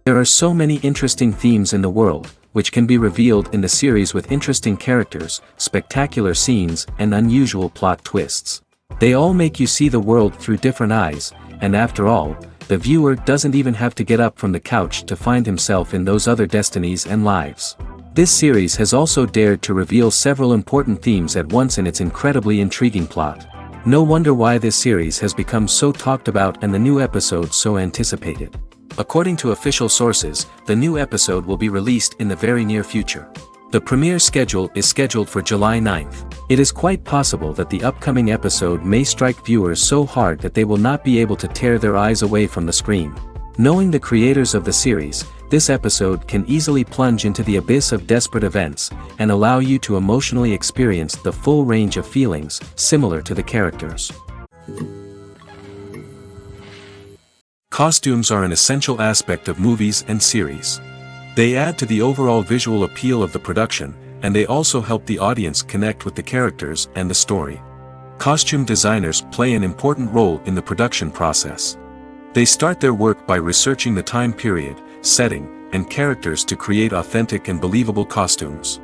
There are so many interesting themes in the world, which can be revealed in the series with interesting characters, spectacular scenes, and unusual plot twists. They all make you see the world through different eyes, and after all, the viewer doesn't even have to get up from the couch to find himself in those other destinies and lives. This series has also dared to reveal several important themes at once in its incredibly intriguing plot. No wonder why this series has become so talked about and the new episode so anticipated. According to official sources, the new episode will be released in the very near future. The premiere schedule is scheduled for July 9th. It is quite possible that the upcoming episode may strike viewers so hard that they will not be able to tear their eyes away from the screen. Knowing the creators of the series, this episode can easily plunge into the abyss of desperate events, and allow you to emotionally experience the full range of feelings, similar to the characters. Costumes are an essential aspect of movies and series. They add to the overall visual appeal of the production, and they also help the audience connect with the characters and the story. Costume designers play an important role in the production process. They start their work by researching the time period, setting, and characters to create authentic and believable costumes.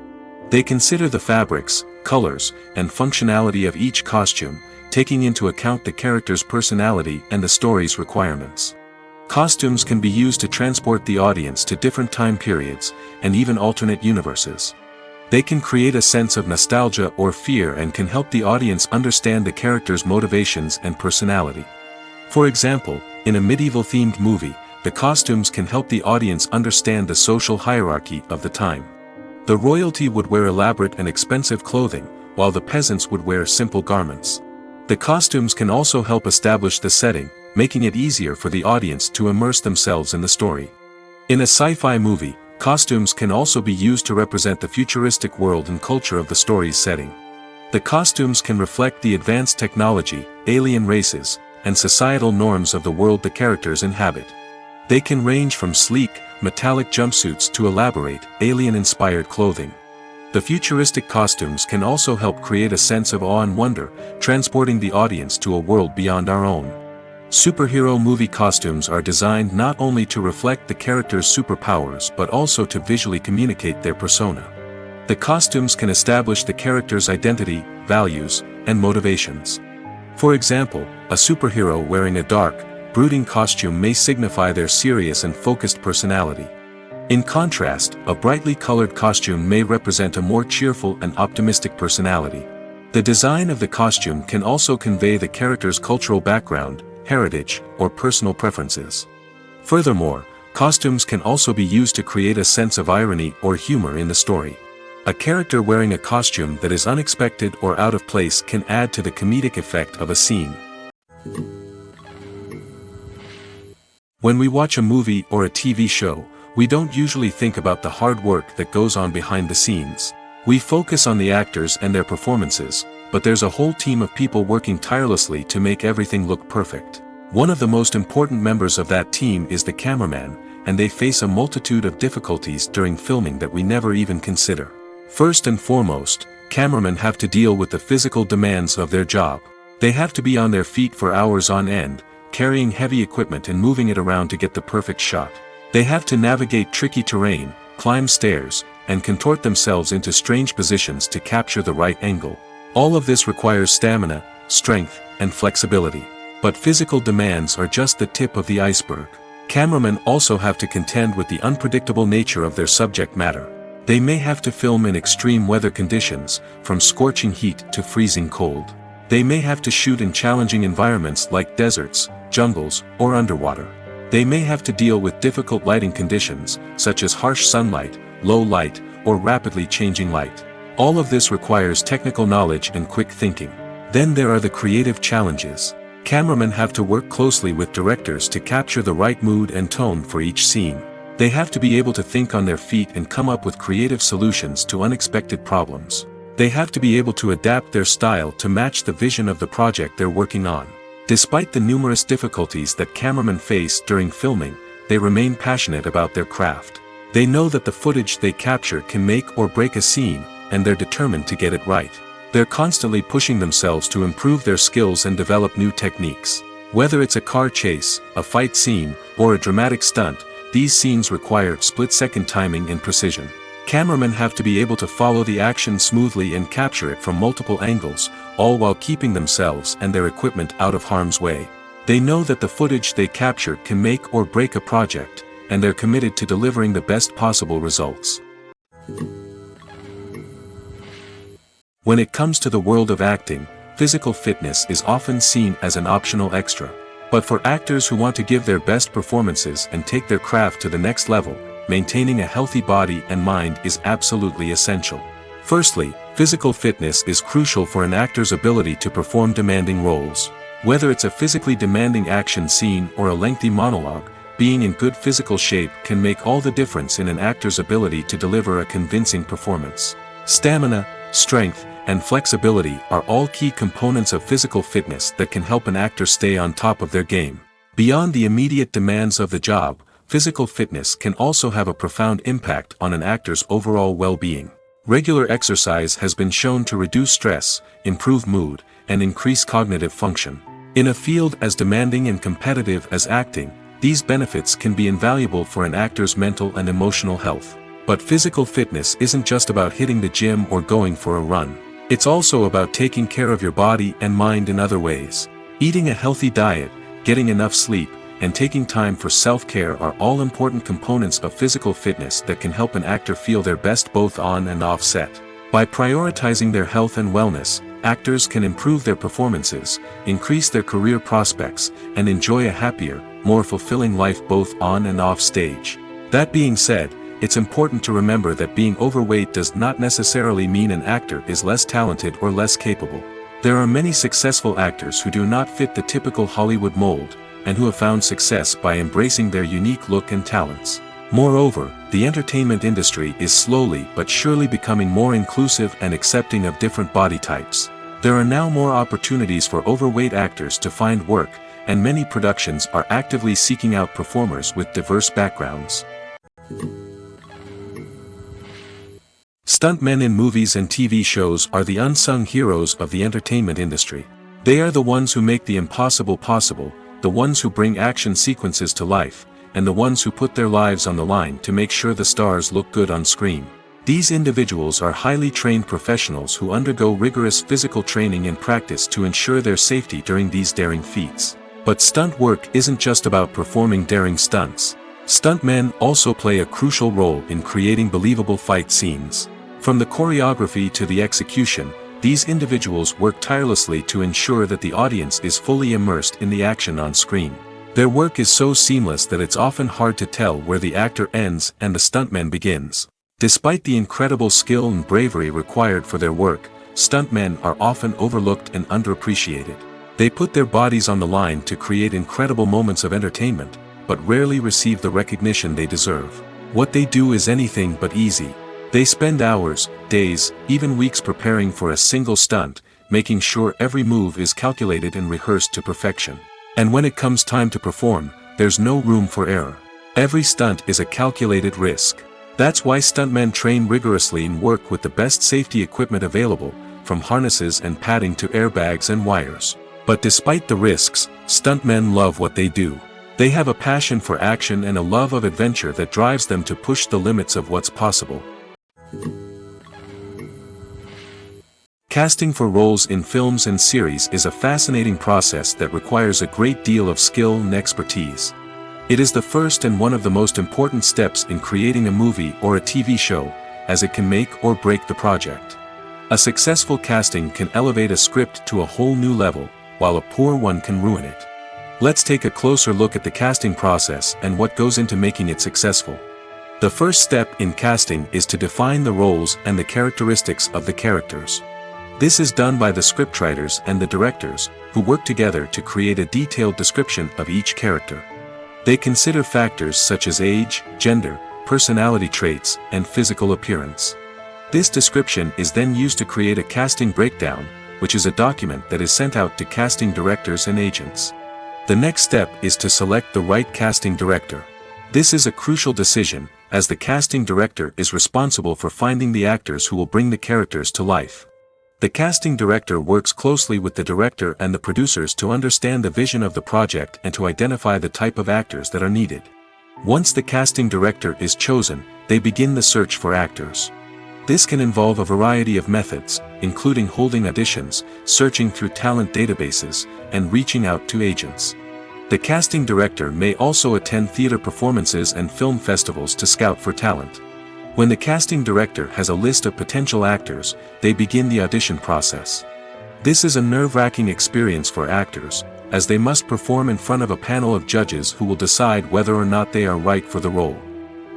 They consider the fabrics, colors, and functionality of each costume, taking into account the character's personality and the story's requirements. Costumes can be used to transport the audience to different time periods, and even alternate universes. They can create a sense of nostalgia or fear and can help the audience understand the character's motivations and personality. For example, in a medieval-themed movie, the costumes can help the audience understand the social hierarchy of the time. The royalty would wear elaborate and expensive clothing, while the peasants would wear simple garments. The costumes can also help establish the setting, making it easier for the audience to immerse themselves in the story. In a sci-fi movie, costumes can also be used to represent the futuristic world and culture of the story's setting. The costumes can reflect the advanced technology, alien races, and societal norms of the world the characters inhabit. They can range from sleek, metallic jumpsuits to elaborate, alien-inspired clothing. The futuristic costumes can also help create a sense of awe and wonder, transporting the audience to a world beyond our own. Superhero movie costumes are designed not only to reflect the character's superpowers but also to visually communicate their persona. The costumes can establish the character's identity, values, and motivations. For example, a superhero wearing a dark, brooding costume may signify their serious and focused personality. In contrast, a brightly colored costume may represent a more cheerful and optimistic personality. The design of the costume can also convey the character's cultural background, heritage, or personal preferences. Furthermore, costumes can also be used to create a sense of irony or humor in the story. A character wearing a costume that is unexpected or out of place can add to the comedic effect of a scene. When we watch a movie or a TV show, we don't usually think about the hard work that goes on behind the scenes. We focus on the actors and their performances, but there's a whole team of people working tirelessly to make everything look perfect. One of the most important members of that team is the cameraman, and they face a multitude of difficulties during filming that we never even consider. First and foremost, cameramen have to deal with the physical demands of their job. They have to be on their feet for hours on end, carrying heavy equipment and moving it around to get the perfect shot. They have to navigate tricky terrain, climb stairs, and contort themselves into strange positions to capture the right angle. All of this requires stamina, strength, and flexibility. But physical demands are just the tip of the iceberg. Cameramen also have to contend with the unpredictable nature of their subject matter. They may have to film in extreme weather conditions, from scorching heat to freezing cold. They may have to shoot in challenging environments like deserts, jungles, or underwater. They may have to deal with difficult lighting conditions, such as harsh sunlight, low light, or rapidly changing light. All of this requires technical knowledge and quick thinking. Then there are the creative challenges. Cameramen have to work closely with directors to capture the right mood and tone for each scene. They have to be able to think on their feet and come up with creative solutions to unexpected problems. They have to be able to adapt their style to match the vision of the project they're working on. Despite the numerous difficulties that cameramen face during filming, they remain passionate about their craft. They know that the footage they capture can make or break a scene, and they're determined to get it right. They're constantly pushing themselves to improve their skills and develop new techniques. Whether it's a car chase, a fight scene, or a dramatic stunt, these scenes require split-second timing and precision. Cameramen have to be able to follow the action smoothly and capture it from multiple angles, all while keeping themselves and their equipment out of harm's way. They know that the footage they capture can make or break a project, and they're committed to delivering the best possible results. When it comes to the world of acting, physical fitness is often seen as an optional extra. But for actors who want to give their best performances and take their craft to the next level, maintaining a healthy body and mind is absolutely essential. Firstly, physical fitness is crucial for an actor's ability to perform demanding roles. Whether it's a physically demanding action scene or a lengthy monologue, being in good physical shape can make all the difference in an actor's ability to deliver a convincing performance. Stamina, strength, and flexibility are all key components of physical fitness that can help an actor stay on top of their game. Beyond the immediate demands of the job, physical fitness can also have a profound impact on an actor's overall well-being. Regular exercise has been shown to reduce stress, improve mood, and increase cognitive function. In a field as demanding and competitive as acting, these benefits can be invaluable for an actor's mental and emotional health. But physical fitness isn't just about hitting the gym or going for a run. It's also about taking care of your body and mind in other ways. Eating a healthy diet, getting enough sleep, and taking time for self-care are all important components of physical fitness that can help an actor feel their best both on and off set. By prioritizing their health and wellness, actors can improve their performances, increase their career prospects, and enjoy a happier, more fulfilling life both on and off stage. That being said, it's important to remember that being overweight does not necessarily mean an actor is less talented or less capable. There are many successful actors who do not fit the typical Hollywood mold, and who have found success by embracing their unique look and talents. Moreover, the entertainment industry is slowly but surely becoming more inclusive and accepting of different body types. There are now more opportunities for overweight actors to find work, and many productions are actively seeking out performers with diverse backgrounds. Stuntmen in movies and TV shows are the unsung heroes of the entertainment industry. They are the ones who make the impossible possible, the ones who bring action sequences to life, and the ones who put their lives on the line to make sure the stars look good on screen. These individuals are highly trained professionals who undergo rigorous physical training and practice to ensure their safety during these daring feats. But stunt work isn't just about performing daring stunts. Stuntmen also play a crucial role in creating believable fight scenes. From the choreography to the execution, these individuals work tirelessly to ensure that the audience is fully immersed in the action on screen. Their work is so seamless that it's often hard to tell where the actor ends and the stuntman begins. Despite the incredible skill and bravery required for their work, stuntmen are often overlooked and underappreciated. They put their bodies on the line to create incredible moments of entertainment, but rarely receive the recognition they deserve. What they do is anything but easy. They spend hours, days, even weeks preparing for a single stunt, making sure every move is calculated and rehearsed to perfection. And when it comes time to perform, there's no room for error. Every stunt is a calculated risk. That's why stuntmen train rigorously and work with the best safety equipment available, from harnesses and padding to airbags and wires. But despite the risks, stuntmen love what they do. They have a passion for action and a love of adventure that drives them to push the limits of what's possible. Casting for roles in films and series is a fascinating process that requires a great deal of skill and expertise. It is the first and one of the most important steps in creating a movie or a TV show, as it can make or break the project. A successful casting can elevate a script to a whole new level, while a poor one can ruin it. Let's take a closer look at the casting process and what goes into making it successful. The first step in casting is to define the roles and the characteristics of the characters. This is done by the scriptwriters and the directors, who work together to create a detailed description of each character. They consider factors such as age, gender, personality traits, and physical appearance. This description is then used to create a casting breakdown, which is a document that is sent out to casting directors and agents. The next step is to select the right casting director. This is a crucial decision, as the casting director is responsible for finding the actors who will bring the characters to life. The casting director works closely with the director and the producers to understand the vision of the project and to identify the type of actors that are needed. Once the casting director is chosen, they begin the search for actors. This can involve a variety of methods, including holding auditions, searching through talent databases, and reaching out to agents. The casting director may also attend theater performances and film festivals to scout for talent. When the casting director has a list of potential actors, they begin the audition process. This is a nerve-wracking experience for actors, as they must perform in front of a panel of judges who will decide whether or not they are right for the role.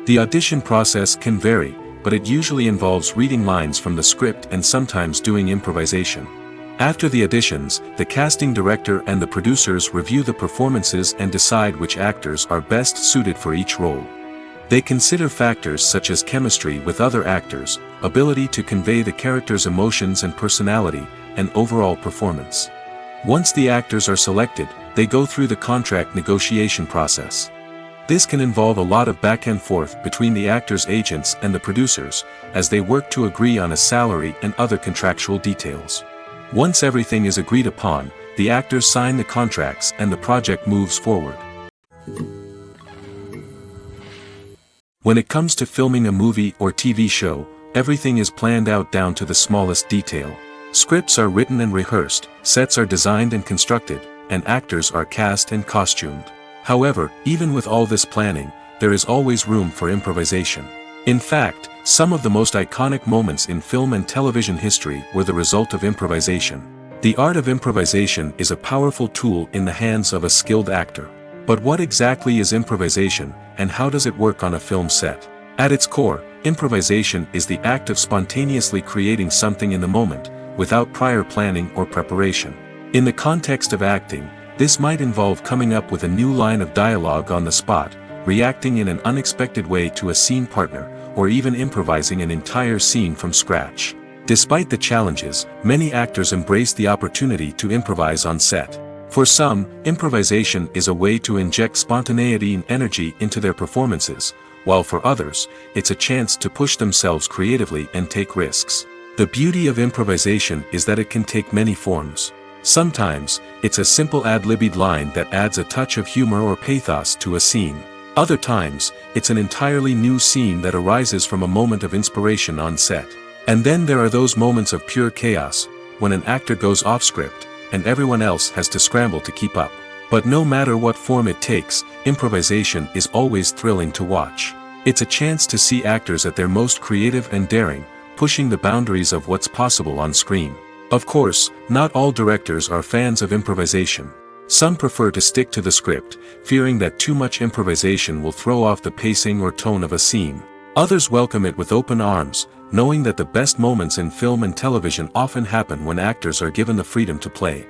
The audition process can vary, but it usually involves reading lines from the script and sometimes doing improvisation. After the auditions, the casting director and the producers review the performances and decide which actors are best suited for each role. They consider factors such as chemistry with other actors, ability to convey the character's emotions and personality, and overall performance. Once the actors are selected, they go through the contract negotiation process. This can involve a lot of back and forth between the actors' agents and the producers, as they work to agree on a salary and other contractual details. Once everything is agreed upon, the actors sign the contracts and the project moves forward. When it comes to filming a movie or TV show, everything is planned out down to the smallest detail. Scripts are written and rehearsed, sets are designed and constructed, and actors are cast and costumed. However, even with all this planning, there is always room for improvisation. In fact, some of the most iconic moments in film and television history were the result of improvisation. The art of improvisation is a powerful tool in the hands of a skilled actor. But what exactly is improvisation, and how does it work on a film set? At its core, improvisation is the act of spontaneously creating something in the moment, without prior planning or preparation. In the context of acting, this might involve coming up with a new line of dialogue on the spot, reacting in an unexpected way to a scene partner, or even improvising an entire scene from scratch. Despite the challenges, many actors embrace the opportunity to improvise on set. For some, improvisation is a way to inject spontaneity and energy into their performances, while for others, it's a chance to push themselves creatively and take risks. The beauty of improvisation is that it can take many forms. Sometimes, it's a simple ad-libbed line that adds a touch of humor or pathos to a scene. Other times, it's an entirely new scene that arises from a moment of inspiration on set. And then there are those moments of pure chaos, when an actor goes off script, and everyone else has to scramble to keep up. But no matter what form it takes, improvisation is always thrilling to watch. It's a chance to see actors at their most creative and daring, pushing the boundaries of what's possible on screen. Of course, not all directors are fans of improvisation. Some prefer to stick to the script, fearing that too much improvisation will throw off the pacing or tone of a scene. Others welcome it with open arms, knowing that the best moments in film and television often happen when actors are given the freedom to play.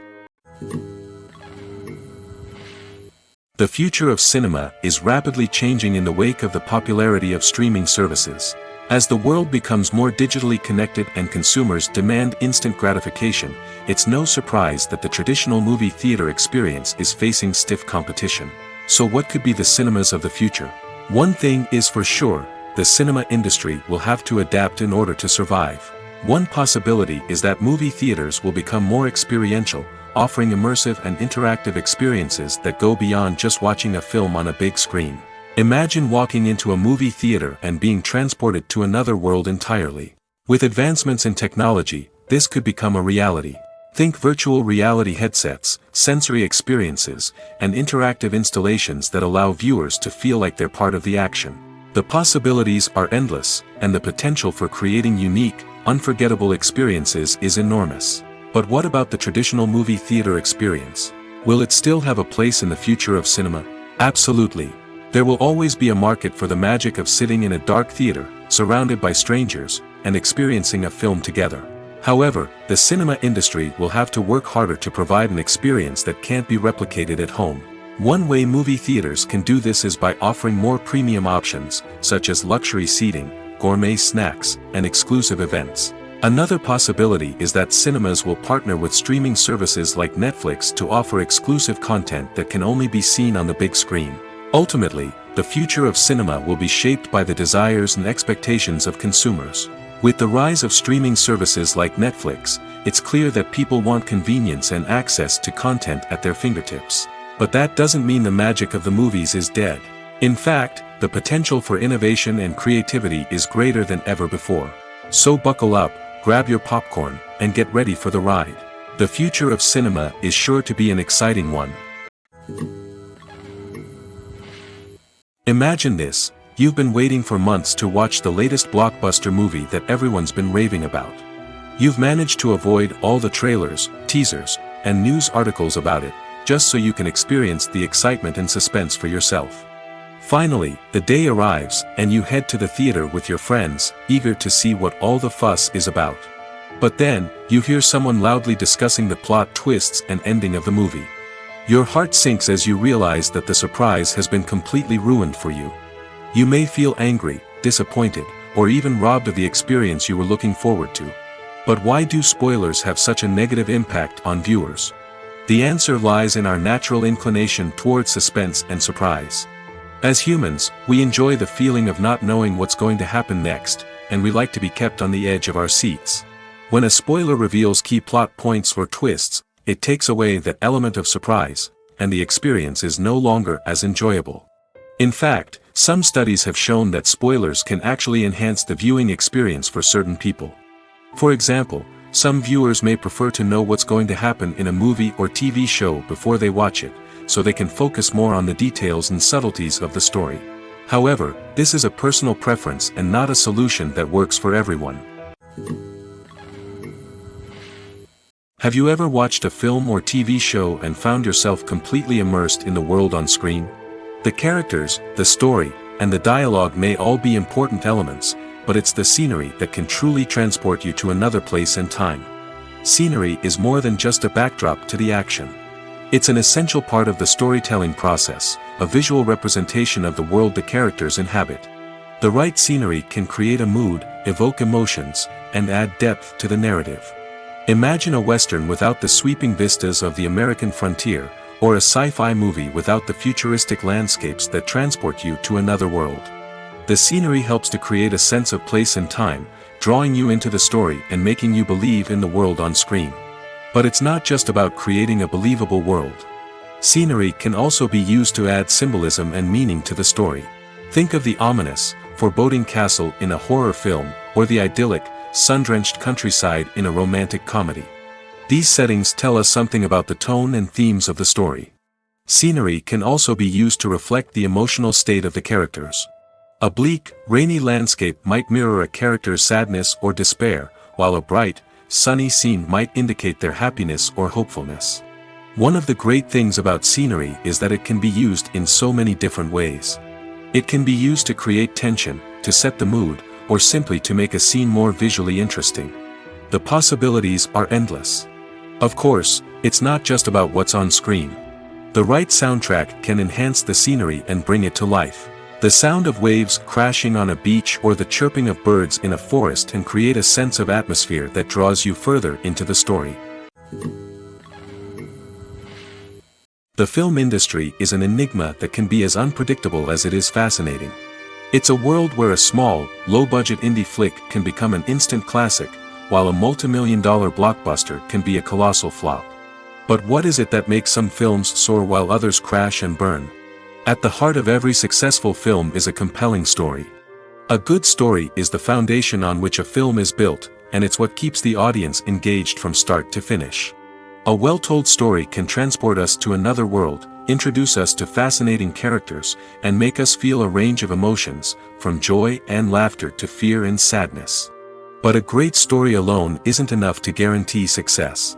The future of cinema is rapidly changing in the wake of the popularity of streaming services. As the world becomes more digitally connected and consumers demand instant gratification, it's no surprise that the traditional movie theater experience is facing stiff competition. So what could be the cinemas of the future? One thing is for sure, the cinema industry will have to adapt in order to survive. One possibility is that movie theaters will become more experiential, offering immersive and interactive experiences that go beyond just watching a film on a big screen. Imagine walking into a movie theater and being transported to another world entirely. With advancements in technology, this could become a reality. Think virtual reality headsets, sensory experiences, and interactive installations that allow viewers to feel like they're part of the action. The possibilities are endless, and the potential for creating unique, unforgettable experiences is enormous. But what about the traditional movie theater experience? Will it still have a place in the future of cinema? Absolutely. There will always be a market for the magic of sitting in a dark theater, surrounded by strangers, and experiencing a film together. However, the cinema industry will have to work harder to provide an experience that can't be replicated at home. One way movie theaters can do this is by offering more premium options, such as luxury seating, gourmet snacks, and exclusive events. Another possibility is that cinemas will partner with streaming services like Netflix to offer exclusive content that can only be seen on the big screen. Ultimately, the future of cinema will be shaped by the desires and expectations of consumers. With the rise of streaming services like Netflix, it's clear that people want convenience and access to content at their fingertips. But that doesn't mean the magic of the movies is dead. In fact, the potential for innovation and creativity is greater than ever before. So buckle up, grab your popcorn, and get ready for the ride. The future of cinema is sure to be an exciting one. Imagine this: you've been waiting for months to watch the latest blockbuster movie that everyone's been raving about. You've managed to avoid all the trailers, teasers, and news articles about it, just so you can experience the excitement and suspense for yourself. Finally, the day arrives, and you head to the theater with your friends, eager to see what all the fuss is about. But then, you hear someone loudly discussing the plot twists and ending of the movie. Your heart sinks as you realize that the surprise has been completely ruined for you. You may feel angry, disappointed, or even robbed of the experience you were looking forward to. But why do spoilers have such a negative impact on viewers? The answer lies in our natural inclination towards suspense and surprise. As humans, we enjoy the feeling of not knowing what's going to happen next, and we like to be kept on the edge of our seats. When a spoiler reveals key plot points or twists, it takes away that element of surprise, and the experience is no longer as enjoyable. In fact, some studies have shown that spoilers can actually enhance the viewing experience for certain people. For example, some viewers may prefer to know what's going to happen in a movie or TV show before they watch it, so they can focus more on the details and subtleties of the story. However, this is a personal preference and not a solution that works for everyone. Have you ever watched a film or TV show and found yourself completely immersed in the world on screen? The characters, the story, and the dialogue may all be important elements, but it's the scenery that can truly transport you to another place and time. Scenery is more than just a backdrop to the action. It's an essential part of the storytelling process, a visual representation of the world the characters inhabit. The right scenery can create a mood, evoke emotions, and add depth to the narrative. Imagine a Western without the sweeping vistas of the American frontier, or a sci-fi movie without the futuristic landscapes that transport you to another world. The scenery helps to create a sense of place and time, drawing you into the story and making you believe in the world on screen. But it's not just about creating a believable world. Scenery can also be used to add symbolism and meaning to the story. Think of the ominous, foreboding castle in a horror film, or the idyllic, sun-drenched countryside in a romantic comedy. These settings tell us something about the tone and themes of the story. Scenery can also be used to reflect the emotional state of the characters. A bleak, rainy landscape might mirror a character's sadness or despair, while a bright, sunny scene might indicate their happiness or hopefulness. One of the great things about scenery is that it can be used in so many different ways. It can be used to create tension, to set the mood, or simply to make a scene more visually interesting. The possibilities are endless. Of course, it's not just about what's on screen. The right soundtrack can enhance the scenery and bring it to life. The sound of waves crashing on a beach or the chirping of birds in a forest can create a sense of atmosphere that draws you further into the story. The film industry is an enigma that can be as unpredictable as it is fascinating. It's a world where a small, low-budget indie flick can become an instant classic, while a multi-million-dollar blockbuster can be a colossal flop. But what is it that makes some films soar while others crash and burn? At the heart of every successful film is a compelling story. A good story is the foundation on which a film is built, and it's what keeps the audience engaged from start to finish. A well-told story can transport us to another world, introduce us to fascinating characters, and make us feel a range of emotions, from joy and laughter to fear and sadness. But a great story alone isn't enough to guarantee success.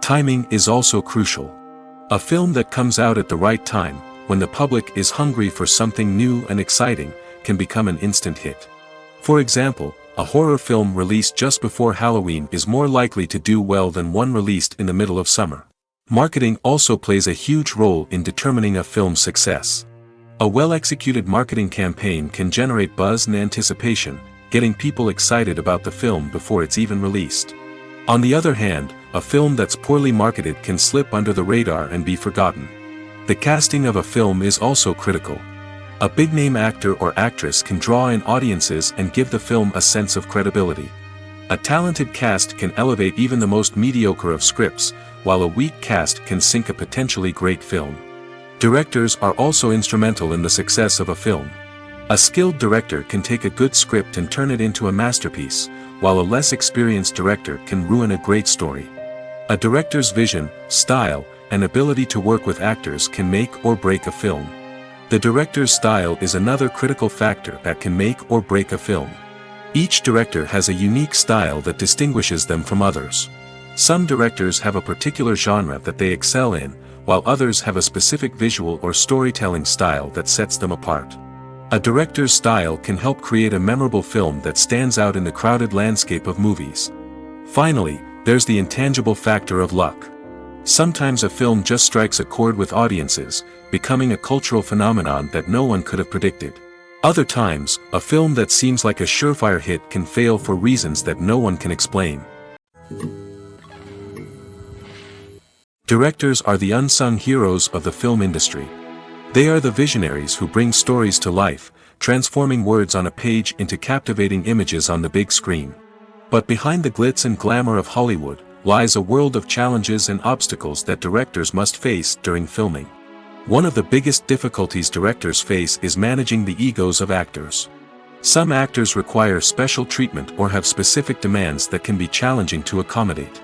Timing is also crucial. A film that comes out at the right time, when the public is hungry for something new and exciting, can become an instant hit. For example, a horror film released just before Halloween is more likely to do well than one released in the middle of summer. Marketing also plays a huge role in determining a film's success. A well-executed marketing campaign can generate buzz and anticipation, getting people excited about the film before it's even released. On the other hand, a film that's poorly marketed can slip under the radar and be forgotten. The casting of a film is also critical. A big-name actor or actress can draw in audiences and give the film a sense of credibility. A talented cast can elevate even the most mediocre of scripts, while a weak cast can sink a potentially great film. Directors are also instrumental in the success of a film. A skilled director can take a good script and turn it into a masterpiece, while a less experienced director can ruin a great story. A director's vision, style, and ability to work with actors can make or break a film. The director's style is another critical factor that can make or break a film. Each director has a unique style that distinguishes them from others. Some directors have a particular genre that they excel in, while others have a specific visual or storytelling style that sets them apart. A director's style can help create a memorable film that stands out in the crowded landscape of movies. Finally, there's the intangible factor of luck. Sometimes a film just strikes a chord with audiences, becoming a cultural phenomenon that no one could have predicted. Other times, a film that seems like a surefire hit can fail for reasons that no one can explain. Directors are the unsung heroes of the film industry. They are the visionaries who bring stories to life, transforming words on a page into captivating images on the big screen. But behind the glitz and glamour of Hollywood, lies a world of challenges and obstacles that directors must face during filming. One of the biggest difficulties directors face is managing the egos of actors. Some actors require special treatment or have specific demands that can be challenging to accommodate.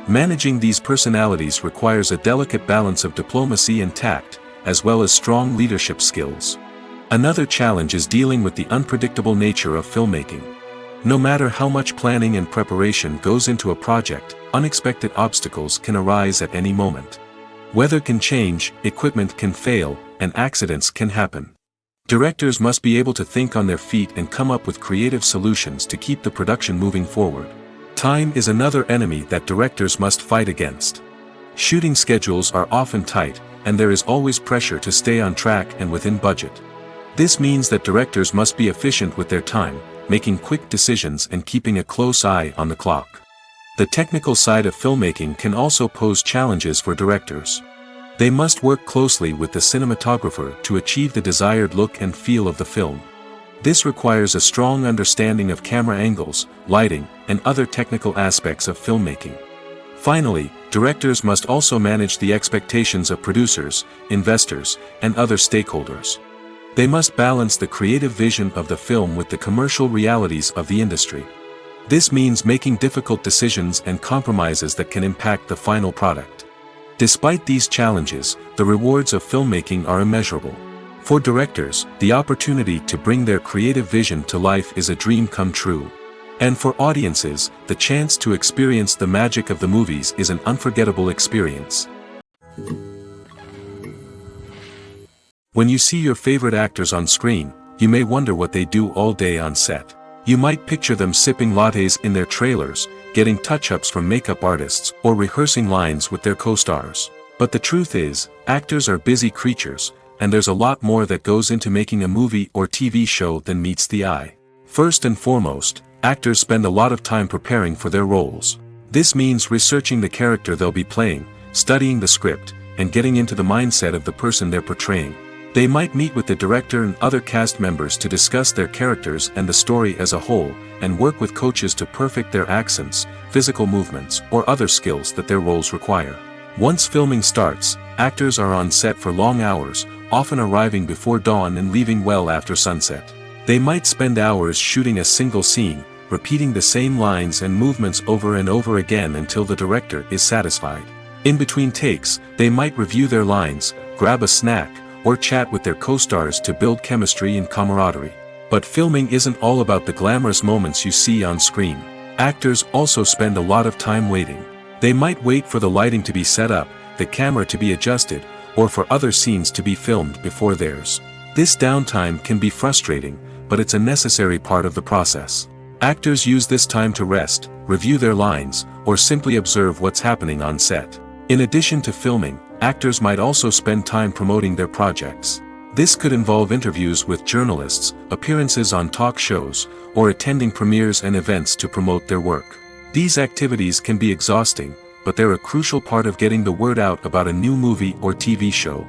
Managing these personalities requires a delicate balance of diplomacy and tact, as well as strong leadership skills. Another challenge is dealing with the unpredictable nature of filmmaking. No matter how much planning and preparation goes into a project, unexpected obstacles can arise at any moment. Weather can change, equipment can fail, and accidents can happen. Directors must be able to think on their feet and come up with creative solutions to keep the production moving forward. Time is another enemy that directors must fight against. Shooting schedules are often tight, and there is always pressure to stay on track and within budget. This means that directors must be efficient with their time, making quick decisions and keeping a close eye on the clock. The technical side of filmmaking can also pose challenges for directors. They must work closely with the cinematographer to achieve the desired look and feel of the film. This requires a strong understanding of camera angles, lighting, and other technical aspects of filmmaking. Finally, directors must also manage the expectations of producers, investors, and other stakeholders. They must balance the creative vision of the film with the commercial realities of the industry. This means making difficult decisions and compromises that can impact the final product. Despite these challenges, the rewards of filmmaking are immeasurable. For directors, the opportunity to bring their creative vision to life is a dream come true. And for audiences, the chance to experience the magic of the movies is an unforgettable experience. When you see your favorite actors on screen, you may wonder what they do all day on set. You might picture them sipping lattes in their trailers, getting touch-ups from makeup artists, or rehearsing lines with their co-stars. But the truth is, actors are busy creatures, and there's a lot more that goes into making a movie or TV show than meets the eye. First and foremost, actors spend a lot of time preparing for their roles. This means researching the character they'll be playing, studying the script, and getting into the mindset of the person they're portraying. They might meet with the director and other cast members to discuss their characters and the story as a whole, and work with coaches to perfect their accents, physical movements, or other skills that their roles require. Once filming starts, actors are on set for long hours, often arriving before dawn and leaving well after sunset. They might spend hours shooting a single scene, repeating the same lines and movements over and over again until the director is satisfied. In between takes, they might review their lines, grab a snack, or chat with their co-stars to build chemistry and camaraderie. But filming isn't all about the glamorous moments you see on screen. Actors also spend a lot of time waiting. They might wait for the lighting to be set up, the camera to be adjusted, or for other scenes to be filmed before theirs. This downtime can be frustrating, but it's a necessary part of the process. Actors use this time to rest, review their lines, or simply observe what's happening on set. In addition to filming, actors might also spend time promoting their projects. This could involve interviews with journalists, appearances on talk shows, or attending premieres and events to promote their work. These activities can be exhausting, but they're a crucial part of getting the word out about a new movie or TV show.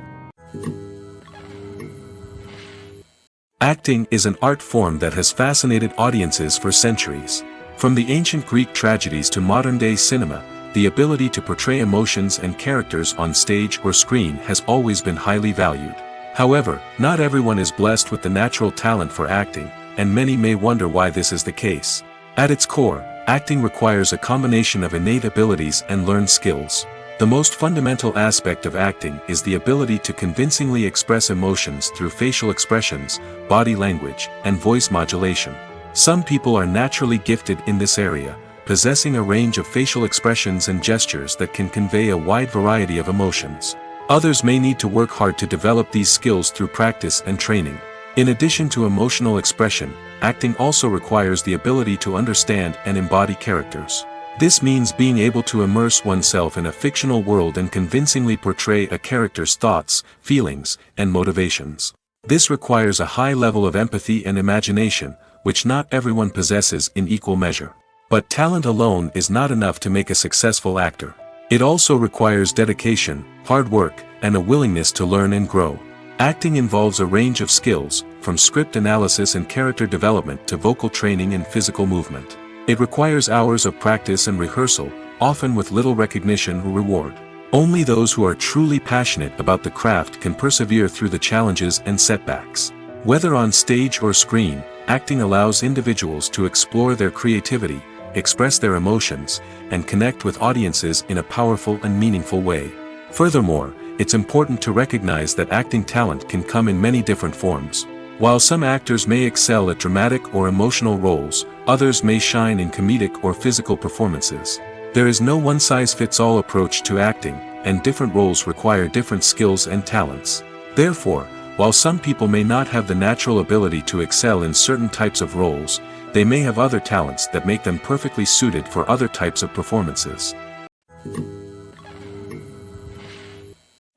Acting is an art form that has fascinated audiences for centuries. From the ancient Greek tragedies to modern-day cinema, the ability to portray emotions and characters on stage or screen has always been highly valued. However, not everyone is blessed with the natural talent for acting, and many may wonder why this is the case. At its core, acting requires a combination of innate abilities and learned skills. The most fundamental aspect of acting is the ability to convincingly express emotions through facial expressions, body language, and voice modulation. Some people are naturally gifted in this area, possessing a range of facial expressions and gestures that can convey a wide variety of emotions. Others may need to work hard to develop these skills through practice and training. In addition to emotional expression, acting also requires the ability to understand and embody characters. This means being able to immerse oneself in a fictional world and convincingly portray a character's thoughts, feelings, and motivations. This requires a high level of empathy and imagination, which not everyone possesses in equal measure. But talent alone is not enough to make a successful actor. It also requires dedication, hard work, and a willingness to learn and grow. Acting involves a range of skills, from script analysis and character development to vocal training and physical movement. It requires hours of practice and rehearsal, often with little recognition or reward. Only those who are truly passionate about the craft can persevere through the challenges and setbacks. Whether on stage or screen, acting allows individuals to explore their creativity, express their emotions, and connect with audiences in a powerful and meaningful way. Furthermore, it's important to recognize that acting talent can come in many different forms. While some actors may excel at dramatic or emotional roles, others may shine in comedic or physical performances. There is no one-size-fits-all approach to acting, and different roles require different skills and talents. Therefore, while some people may not have the natural ability to excel in certain types of roles, they may have other talents that make them perfectly suited for other types of performances.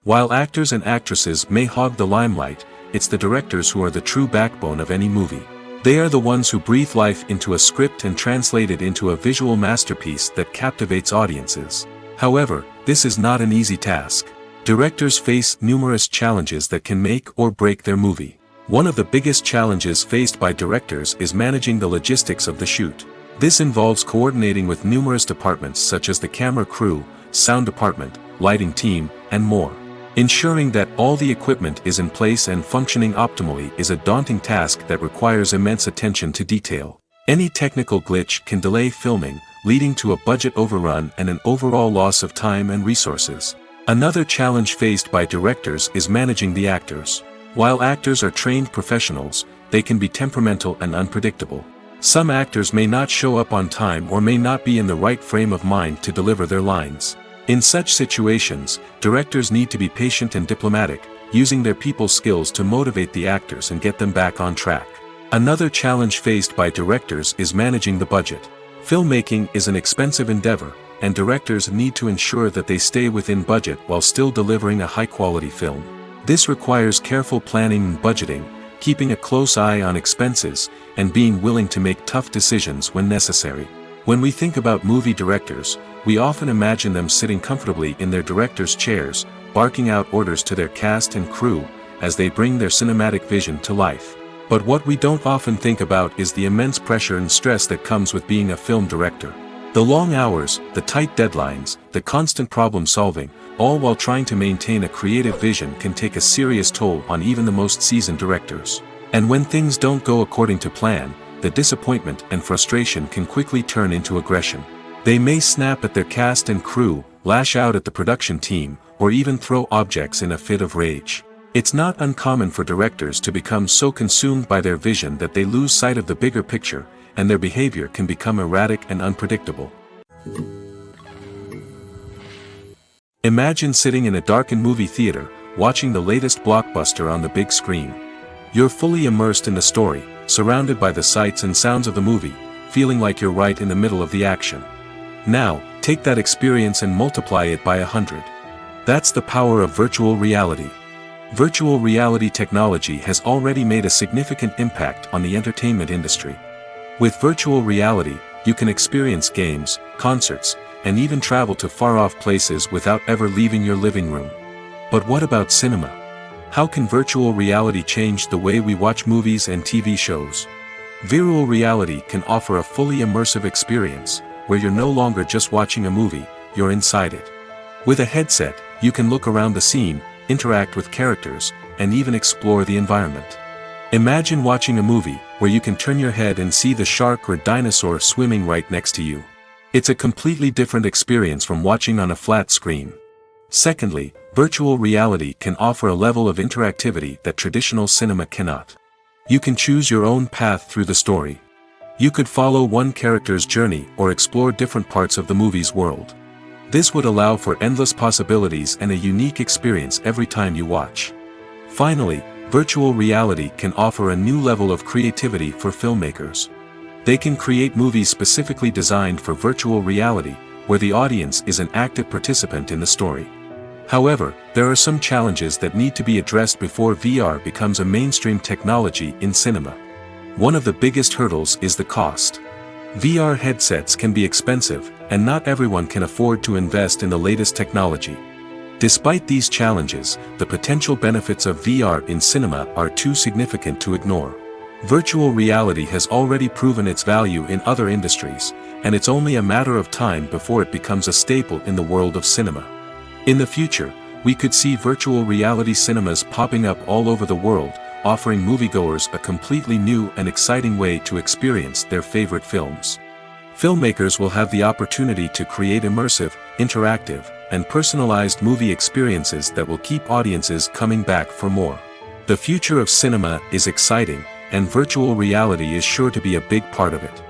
While actors and actresses may hog the limelight, it's the directors who are the true backbone of any movie. They are the ones who breathe life into a script and translate it into a visual masterpiece that captivates audiences. However, this is not an easy task. Directors face numerous challenges that can make or break their movie. One of the biggest challenges faced by directors is managing the logistics of the shoot. This involves coordinating with numerous departments such as the camera crew, sound department, lighting team, and more. Ensuring that all the equipment is in place and functioning optimally is a daunting task that requires immense attention to detail. Any technical glitch can delay filming, leading to a budget overrun and an overall loss of time and resources. Another challenge faced by directors is managing the actors. While actors are trained professionals, they can be temperamental and unpredictable. Some actors may not show up on time or may not be in the right frame of mind to deliver their lines. In such situations, directors need to be patient and diplomatic, using their people skills to motivate the actors and get them back on track. Another challenge faced by directors is managing the budget. Filmmaking is an expensive endeavor, and directors need to ensure that they stay within budget while still delivering a high-quality film. This requires careful planning and budgeting, keeping a close eye on expenses, and being willing to make tough decisions when necessary. When we think about movie directors, we often imagine them sitting comfortably in their director's chairs, barking out orders to their cast and crew, as they bring their cinematic vision to life. But what we don't often think about is the immense pressure and stress that comes with being a film director. The long hours, the tight deadlines, the constant problem solving, all while trying to maintain a creative vision can take a serious toll on even the most seasoned directors. And when things don't go according to plan, the disappointment and frustration can quickly turn into aggression. They may snap at their cast and crew, lash out at the production team, or even throw objects in a fit of rage. It's not uncommon for directors to become so consumed by their vision that they lose sight of the bigger picture, and their behavior can become erratic and unpredictable. Imagine sitting in a darkened movie theater, watching the latest blockbuster on the big screen. You're fully immersed in the story, surrounded by the sights and sounds of the movie, feeling like you're right in the middle of the action. Now, take that experience and multiply it by 100. That's the power of virtual reality. Virtual reality technology has already made a significant impact on the entertainment industry. With virtual reality, you can experience games, concerts, and even travel to far-off places without ever leaving your living room. But what about cinema? How can virtual reality change the way we watch movies and TV shows? Virtual reality can offer a fully immersive experience, where you're no longer just watching a movie, you're inside it. With a headset, you can look around the scene, interact with characters, and even explore the environment. Imagine watching a movie where you can turn your head and see the shark or dinosaur swimming right next to you. It's a completely different experience from watching on a flat screen. Secondly, virtual reality can offer a level of interactivity that traditional cinema cannot. You can choose your own path through the story. You could follow one character's journey or explore different parts of the movie's world. This would allow for endless possibilities and a unique experience every time you watch. Finally, virtual reality can offer a new level of creativity for filmmakers. They can create movies specifically designed for virtual reality, where the audience is an active participant in the story. However, there are some challenges that need to be addressed before VR becomes a mainstream technology in cinema. One of the biggest hurdles is the cost. VR headsets can be expensive, and not everyone can afford to invest in the latest technology. Despite these challenges, the potential benefits of VR in cinema are too significant to ignore. Virtual reality has already proven its value in other industries, and it's only a matter of time before it becomes a staple in the world of cinema. In the future, we could see virtual reality cinemas popping up all over the world, offering moviegoers a completely new and exciting way to experience their favorite films. Filmmakers will have the opportunity to create immersive, interactive, and personalized movie experiences that will keep audiences coming back for more. The future of cinema is exciting, and virtual reality is sure to be a big part of it.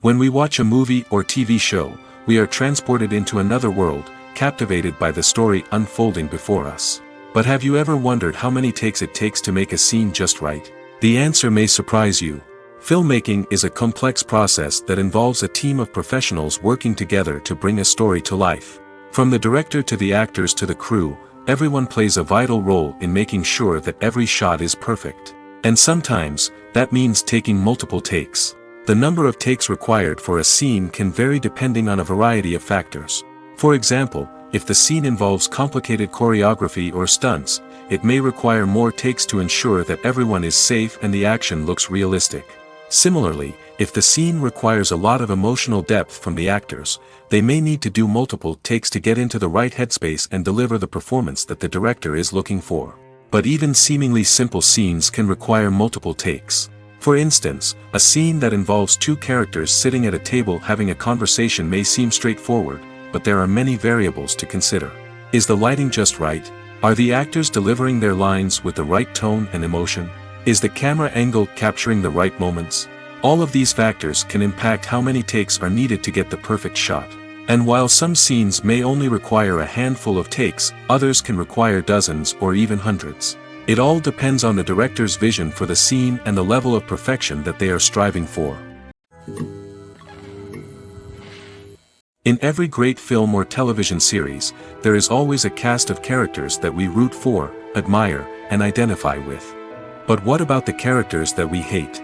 When we watch a movie or TV show, we are transported into another world, captivated by the story unfolding before us. But have you ever wondered how many takes it takes to make a scene just right? The answer may surprise you. Filmmaking is a complex process that involves a team of professionals working together to bring a story to life. From the director to the actors to the crew, everyone plays a vital role in making sure that every shot is perfect. And sometimes, that means taking multiple takes. The number of takes required for a scene can vary depending on a variety of factors. For example, if the scene involves complicated choreography or stunts, it may require more takes to ensure that everyone is safe and the action looks realistic. Similarly, if the scene requires a lot of emotional depth from the actors, they may need to do multiple takes to get into the right headspace and deliver the performance that the director is looking for. But even seemingly simple scenes can require multiple takes. For instance, a scene that involves two characters sitting at a table having a conversation may seem straightforward, but there are many variables to consider. Is the lighting just right? Are the actors delivering their lines with the right tone and emotion? Is the camera angle capturing the right moments? All of these factors can impact how many takes are needed to get the perfect shot. And while some scenes may only require a handful of takes, others can require dozens or even hundreds. It all depends on the director's vision for the scene and the level of perfection that they are striving for. In every great film or television series, there is always a cast of characters that we root for, admire, and identify with. But what about the characters that we hate?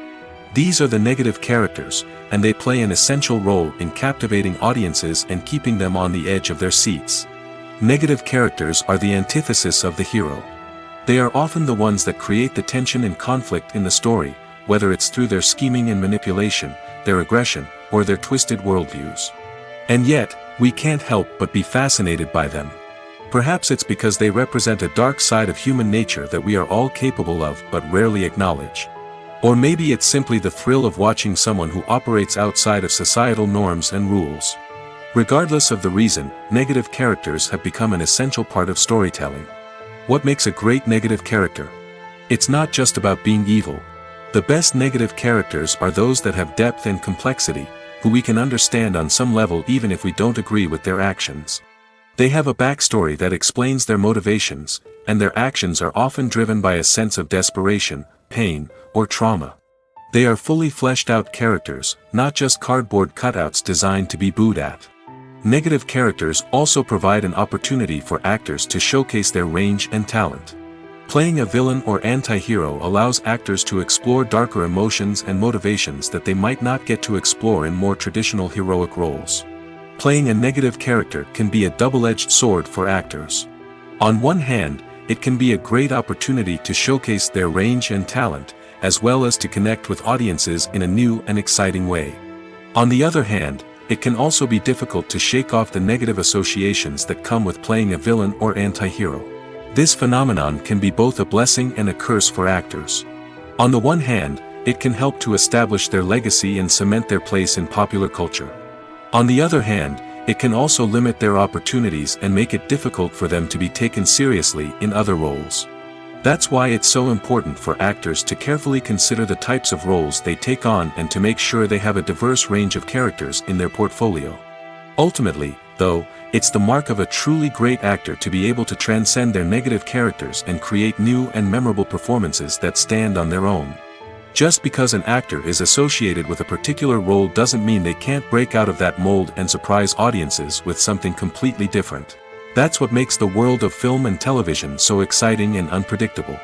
These are the negative characters, and they play an essential role in captivating audiences and keeping them on the edge of their seats. Negative characters are the antithesis of the hero. They are often the ones that create the tension and conflict in the story, whether it's through their scheming and manipulation, their aggression, or their twisted worldviews. And yet, we can't help but be fascinated by them. Perhaps it's because they represent a dark side of human nature that we are all capable of but rarely acknowledge. Or maybe it's simply the thrill of watching someone who operates outside of societal norms and rules. Regardless of the reason, negative characters have become an essential part of storytelling. What makes a great negative character? It's not just about being evil. The best negative characters are those that have depth and complexity, who we can understand on some level even if we don't agree with their actions. They have a backstory that explains their motivations, and their actions are often driven by a sense of desperation, pain, or trauma. They are fully fleshed out characters, not just cardboard cutouts designed to be booed at. Negative characters also provide an opportunity for actors to showcase their range and talent. Playing a villain or anti-hero allows actors to explore darker emotions and motivations that they might not get to explore in more traditional heroic roles. Playing a negative character can be a double-edged sword for actors. On one hand, it can be a great opportunity to showcase their range and talent, as well as to connect with audiences in a new and exciting way. On the other hand, it can also be difficult to shake off the negative associations that come with playing a villain or anti-hero. This phenomenon can be both a blessing and a curse for actors. On the one hand, it can help to establish their legacy and cement their place in popular culture. On the other hand, it can also limit their opportunities and make it difficult for them to be taken seriously in other roles. That's why it's so important for actors to carefully consider the types of roles they take on and to make sure they have a diverse range of characters in their portfolio. Ultimately, though, it's the mark of a truly great actor to be able to transcend their negative characters and create new and memorable performances that stand on their own. Just because an actor is associated with a particular role doesn't mean they can't break out of that mold and surprise audiences with something completely different. That's what makes the world of film and television so exciting and unpredictable.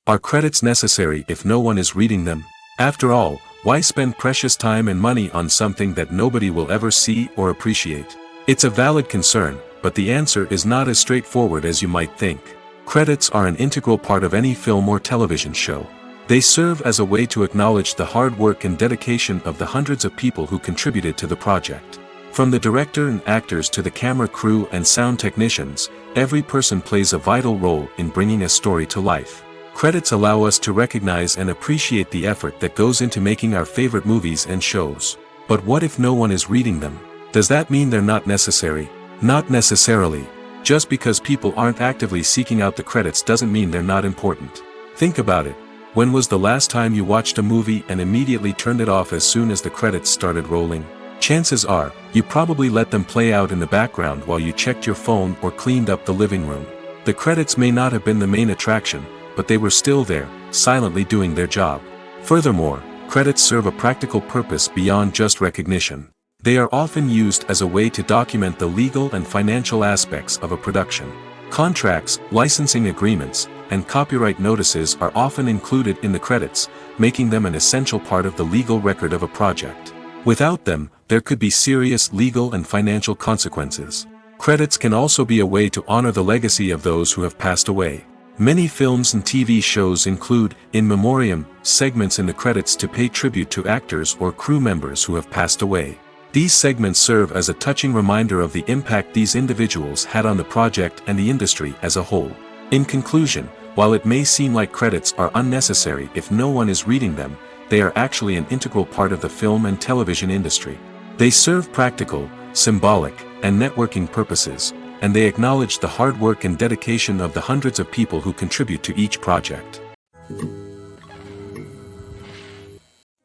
Are credits necessary if no one is reading them? After all, why spend precious time and money on something that nobody will ever see or appreciate? It's a valid concern, but the answer is not as straightforward as you might think. Credits are an integral part of any film or television show. They serve as a way to acknowledge the hard work and dedication of the hundreds of people who contributed to the project. From the director and actors to the camera crew and sound technicians, every person plays a vital role in bringing a story to life. Credits allow us to recognize and appreciate the effort that goes into making our favorite movies and shows. But what if no one is reading them? Does that mean they're not necessary? Not necessarily. Just because people aren't actively seeking out the credits doesn't mean they're not important. Think about it. When was the last time you watched a movie and immediately turned it off as soon as the credits started rolling? Chances are, you probably let them play out in the background while you checked your phone or cleaned up the living room. The credits may not have been the main attraction, but they were still there, silently doing their job. Furthermore, credits serve a practical purpose beyond just recognition. They are often used as a way to document the legal and financial aspects of a production. Contracts, licensing agreements, and copyright notices are often included in the credits, making them an essential part of the legal record of a project. Without them, there could be serious legal and financial consequences. Credits can also be a way to honor the legacy of those who have passed away. Many films and TV shows include, in memoriam, segments in the credits to pay tribute to actors or crew members who have passed away. These segments serve as a touching reminder of the impact these individuals had on the project and the industry as a whole. In conclusion, while it may seem like credits are unnecessary if no one is reading them, they are actually an integral part of the film and television industry. They serve practical, symbolic, and networking purposes, and they acknowledge the hard work and dedication of the hundreds of people who contribute to each project.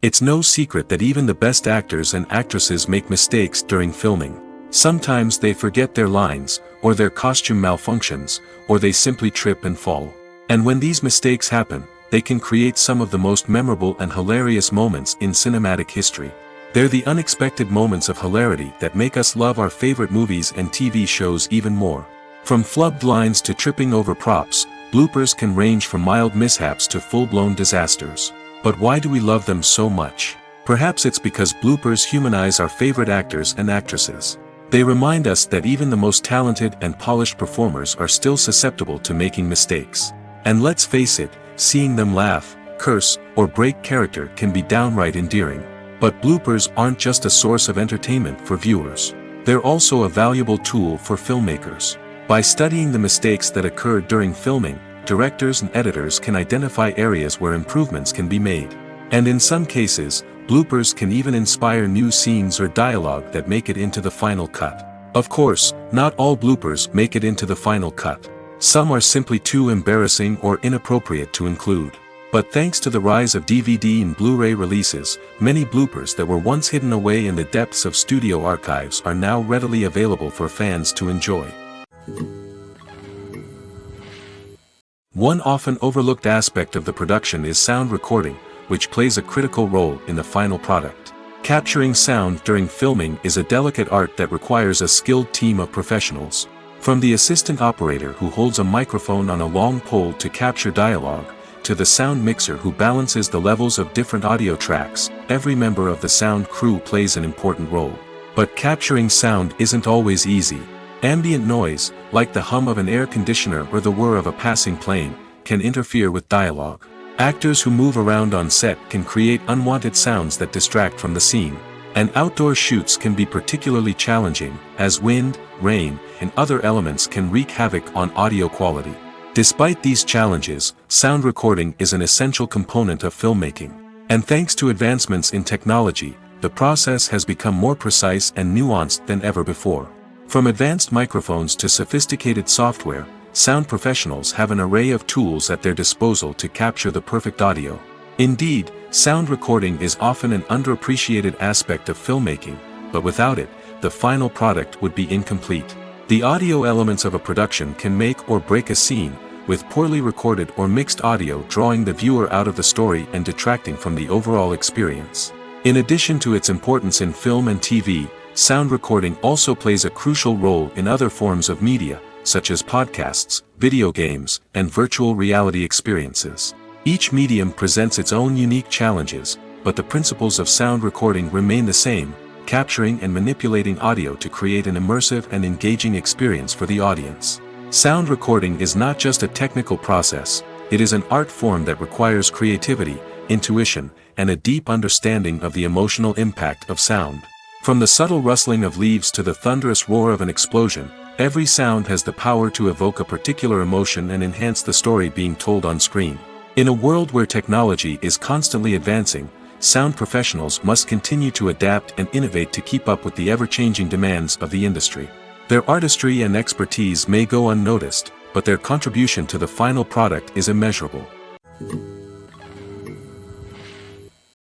It's no secret that even the best actors and actresses make mistakes during filming. Sometimes they forget their lines, or their costume malfunctions, or they simply trip and fall. And when these mistakes happen, they can create some of the most memorable and hilarious moments in cinematic history. They're the unexpected moments of hilarity that make us love our favorite movies and TV shows even more. From flubbed lines to tripping over props, bloopers can range from mild mishaps to full-blown disasters. But why do we love them so much? Perhaps it's because bloopers humanize our favorite actors and actresses. They remind us that even the most talented and polished performers are still susceptible to making mistakes. And let's face it, seeing them laugh, curse, or break character can be downright endearing. But bloopers aren't just a source of entertainment for viewers. They're also a valuable tool for filmmakers. By studying the mistakes that occur during filming, directors and editors can identify areas where improvements can be made. And in some cases, bloopers can even inspire new scenes or dialogue that make it into the final cut. Of course, not all bloopers make it into the final cut. Some are simply too embarrassing or inappropriate to include. But thanks to the rise of DVD and Blu-ray releases, many bloopers that were once hidden away in the depths of studio archives are now readily available for fans to enjoy. One often overlooked aspect of the production is sound recording, which plays a critical role in the final product. Capturing sound during filming is a delicate art that requires a skilled team of professionals. From the assistant operator who holds a microphone on a long pole to capture dialogue, to the sound mixer who balances the levels of different audio tracks, every member of the sound crew plays an important role. But capturing sound isn't always easy. Ambient noise, like the hum of an air conditioner or the whir of a passing plane, can interfere with dialogue. Actors who move around on set can create unwanted sounds that distract from the scene. And outdoor shoots can be particularly challenging, as wind, rain, and other elements can wreak havoc on audio quality. Despite these challenges, sound recording is an essential component of filmmaking. And thanks to advancements in technology, the process has become more precise and nuanced than ever before. From advanced microphones to sophisticated software, sound professionals have an array of tools at their disposal to capture the perfect audio. Indeed, sound recording is often an underappreciated aspect of filmmaking, but without it, the final product would be incomplete. The audio elements of a production can make or break a scene, with poorly recorded or mixed audio drawing the viewer out of the story and detracting from the overall experience. In addition to its importance in film and TV, sound recording also plays a crucial role in other forms of media, such as podcasts, video games, and virtual reality experiences. Each medium presents its own unique challenges, but the principles of sound recording remain the same, capturing and manipulating audio to create an immersive and engaging experience for the audience. Sound recording is not just a technical process, it is an art form that requires creativity, intuition, and a deep understanding of the emotional impact of sound. From the subtle rustling of leaves to the thunderous roar of an explosion, every sound has the power to evoke a particular emotion and enhance the story being told on screen. In a world where technology is constantly advancing, sound professionals must continue to adapt and innovate to keep up with the ever-changing demands of the industry. Their artistry and expertise may go unnoticed, but their contribution to the final product is immeasurable.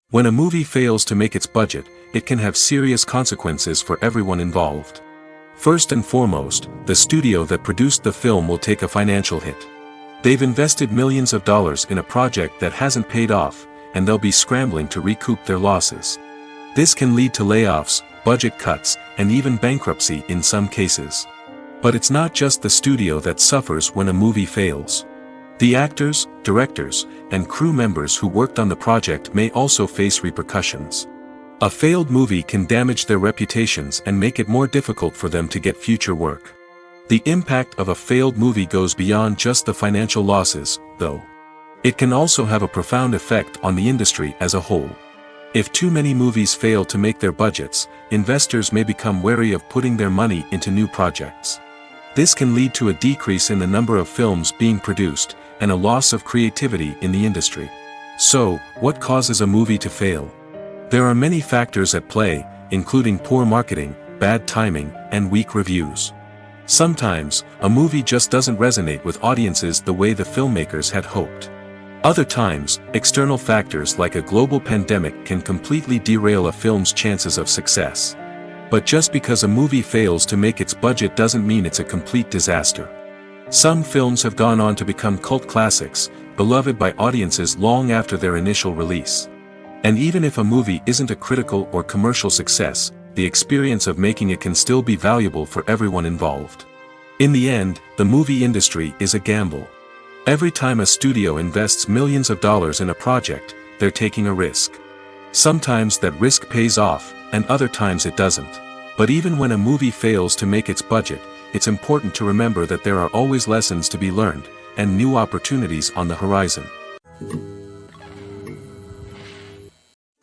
When a movie fails to make its budget, it can have serious consequences for everyone involved. First and foremost, the studio that produced the film will take a financial hit. They've invested millions of dollars in a project that hasn't paid off, and they'll be scrambling to recoup their losses. This can lead to layoffs, budget cuts, and even bankruptcy in some cases. But it's not just the studio that suffers when a movie fails. The actors, directors, and crew members who worked on the project may also face repercussions. A failed movie can damage their reputations and make it more difficult for them to get future work. The impact of a failed movie goes beyond just the financial losses, though. It can also have a profound effect on the industry as a whole. If too many movies fail to make their budgets, investors may become wary of putting their money into new projects. This can lead to a decrease in the number of films being produced, and a loss of creativity in the industry. So, what causes a movie to fail? There are many factors at play, including poor marketing, bad timing, and weak reviews. Sometimes, a movie just doesn't resonate with audiences the way the filmmakers had hoped. Other times, external factors like a global pandemic can completely derail a film's chances of success. But just because a movie fails to make its budget doesn't mean it's a complete disaster. Some films have gone on to become cult classics, beloved by audiences long after their initial release. And even if a movie isn't a critical or commercial success, the experience of making it can still be valuable for everyone involved. In the end, the movie industry is a gamble. Every time a studio invests millions of dollars in a project, they're taking a risk. Sometimes that risk pays off, and other times it doesn't. But even when a movie fails to make its budget, it's important to remember that there are always lessons to be learned, and new opportunities on the horizon.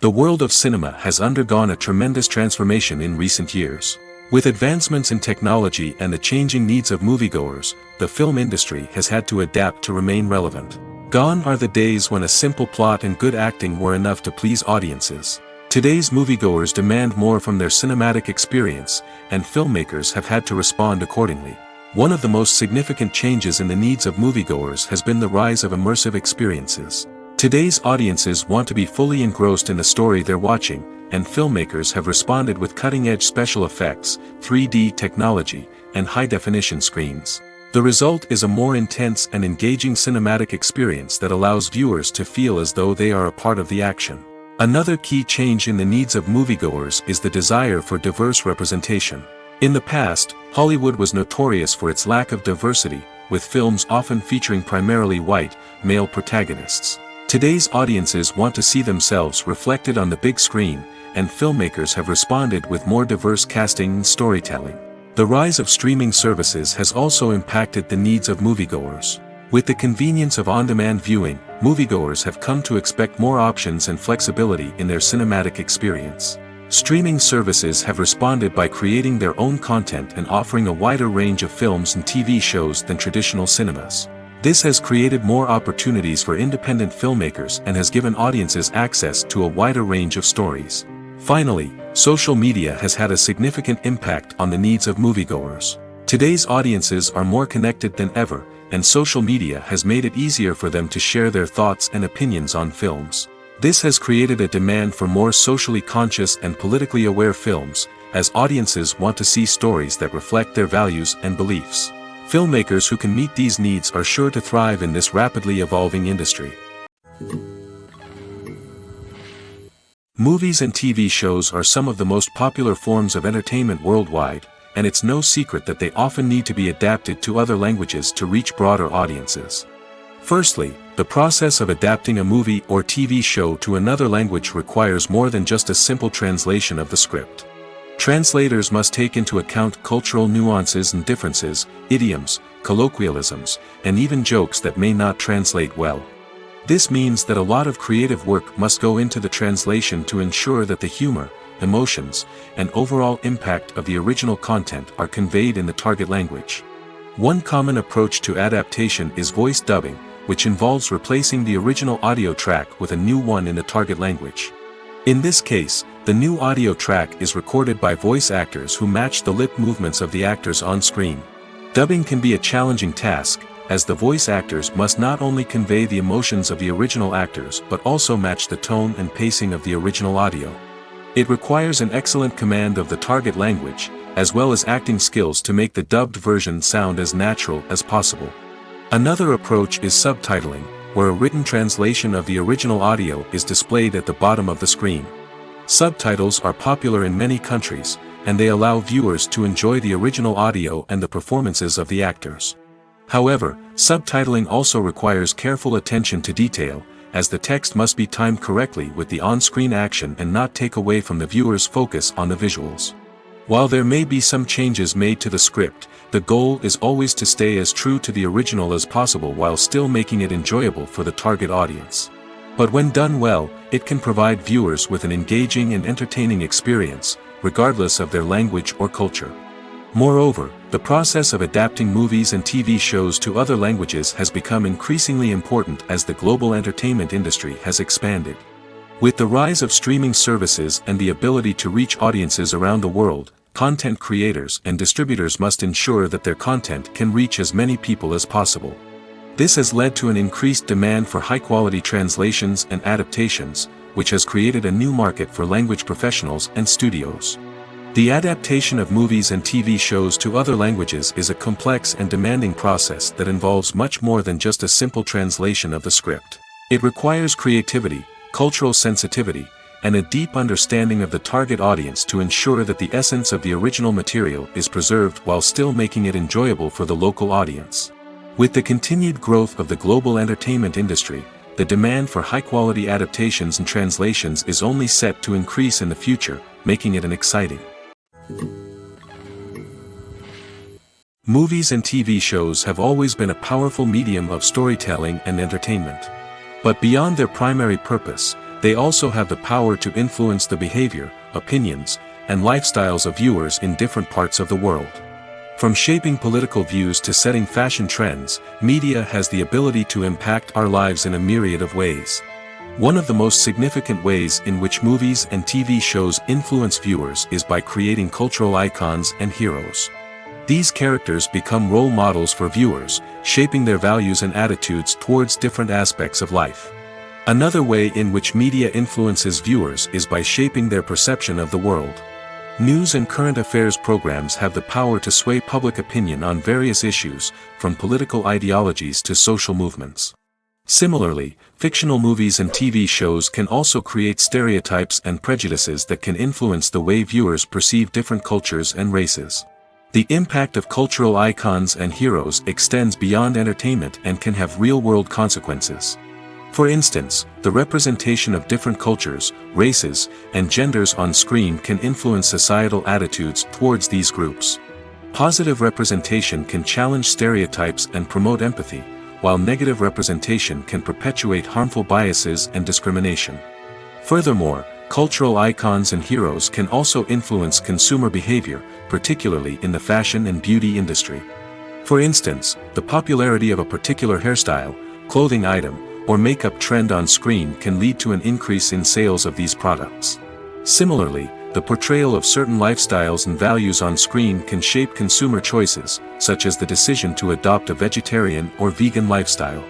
The world of cinema has undergone a tremendous transformation in recent years. With advancements in technology and the changing needs of moviegoers, the film industry has had to adapt to remain relevant. Gone are the days when a simple plot and good acting were enough to please audiences. Today's moviegoers demand more from their cinematic experience, and filmmakers have had to respond accordingly. One of the most significant changes in the needs of moviegoers has been the rise of immersive experiences. Today's audiences want to be fully engrossed in the story they're watching, and filmmakers have responded with cutting-edge special effects, 3D technology, and high-definition screens. The result is a more intense and engaging cinematic experience that allows viewers to feel as though they are a part of the action. Another key change in the needs of moviegoers is the desire for diverse representation. In the past, Hollywood was notorious for its lack of diversity, with films often featuring primarily white, male protagonists. Today's audiences want to see themselves reflected on the big screen, and filmmakers have responded with more diverse casting and storytelling. The rise of streaming services has also impacted the needs of moviegoers. With the convenience of on-demand viewing, moviegoers have come to expect more options and flexibility in their cinematic experience. Streaming services have responded by creating their own content and offering a wider range of films and TV shows than traditional cinemas. This has created more opportunities for independent filmmakers and has given audiences access to a wider range of stories. Finally, social media has had a significant impact on the needs of moviegoers. Today's audiences are more connected than ever, and social media has made it easier for them to share their thoughts and opinions on films. This has created a demand for more socially conscious and politically aware films, as audiences want to see stories that reflect their values and beliefs. Filmmakers who can meet these needs are sure to thrive in this rapidly evolving industry. Movies and TV shows are some of the most popular forms of entertainment worldwide, and it's no secret that they often need to be adapted to other languages to reach broader audiences. Firstly, the process of adapting a movie or TV show to another language requires more than just a simple translation of the script. Translators must take into account cultural nuances and differences, idioms, colloquialisms, and even jokes that may not translate well. This means that a lot of creative work must go into the translation to ensure that the humor, emotions, and overall impact of the original content are conveyed in the target language. One common approach to adaptation is voice dubbing, which involves replacing the original audio track with a new one in the target language. In this case, the new audio track is recorded by voice actors who match the lip movements of the actors on screen. Dubbing can be a challenging task, as the voice actors must not only convey the emotions of the original actors but also match the tone and pacing of the original audio. It requires an excellent command of the target language, as well as acting skills to make the dubbed version sound as natural as possible. Another approach is subtitling, where a written translation of the original audio is displayed at the bottom of the screen. Subtitles are popular in many countries, and they allow viewers to enjoy the original audio and the performances of the actors. However, subtitling also requires careful attention to detail, as the text must be timed correctly with the on-screen action and not take away from the viewer's focus on the visuals. While there may be some changes made to the script, the goal is always to stay as true to the original as possible while still making it enjoyable for the target audience. But when done well, it can provide viewers with an engaging and entertaining experience, regardless of their language or culture. Moreover, the process of adapting movies and TV shows to other languages has become increasingly important as the global entertainment industry has expanded. With the rise of streaming services and the ability to reach audiences around the world, content creators and distributors must ensure that their content can reach as many people as possible. This has led to an increased demand for high-quality translations and adaptations, which has created a new market for language professionals and studios. The adaptation of movies and TV shows to other languages is a complex and demanding process that involves much more than just a simple translation of the script. It requires creativity, cultural sensitivity, and a deep understanding of the target audience to ensure that the essence of the original material is preserved while still making it enjoyable for the local audience. With the continued growth of the global entertainment industry, the demand for high-quality adaptations and translations is only set to increase in the future, making it an exciting. Movies and TV shows have always been a powerful medium of storytelling and entertainment. But beyond their primary purpose, they also have the power to influence the behavior, opinions, and lifestyles of viewers in different parts of the world. From shaping political views to setting fashion trends, media has the ability to impact our lives in a myriad of ways. One of the most significant ways in which movies and TV shows influence viewers is by creating cultural icons and heroes. These characters become role models for viewers, shaping their values and attitudes towards different aspects of life. Another way in which media influences viewers is by shaping their perception of the world. News and current affairs programs have the power to sway public opinion on various issues, from political ideologies to social movements. Similarly, fictional movies and TV shows can also create stereotypes and prejudices that can influence the way viewers perceive different cultures and races. The impact of cultural icons and heroes extends beyond entertainment and can have real-world consequences. For instance, the representation of different cultures, races, and genders on screen can influence societal attitudes towards these groups. Positive representation can challenge stereotypes and promote empathy, while negative representation can perpetuate harmful biases and discrimination. Furthermore, cultural icons and heroes can also influence consumer behavior, particularly in the fashion and beauty industry. For instance, the popularity of a particular hairstyle, clothing item, or makeup trend on screen can lead to an increase in sales of these products. Similarly, the portrayal of certain lifestyles and values on screen can shape consumer choices, such as the decision to adopt a vegetarian or vegan lifestyle.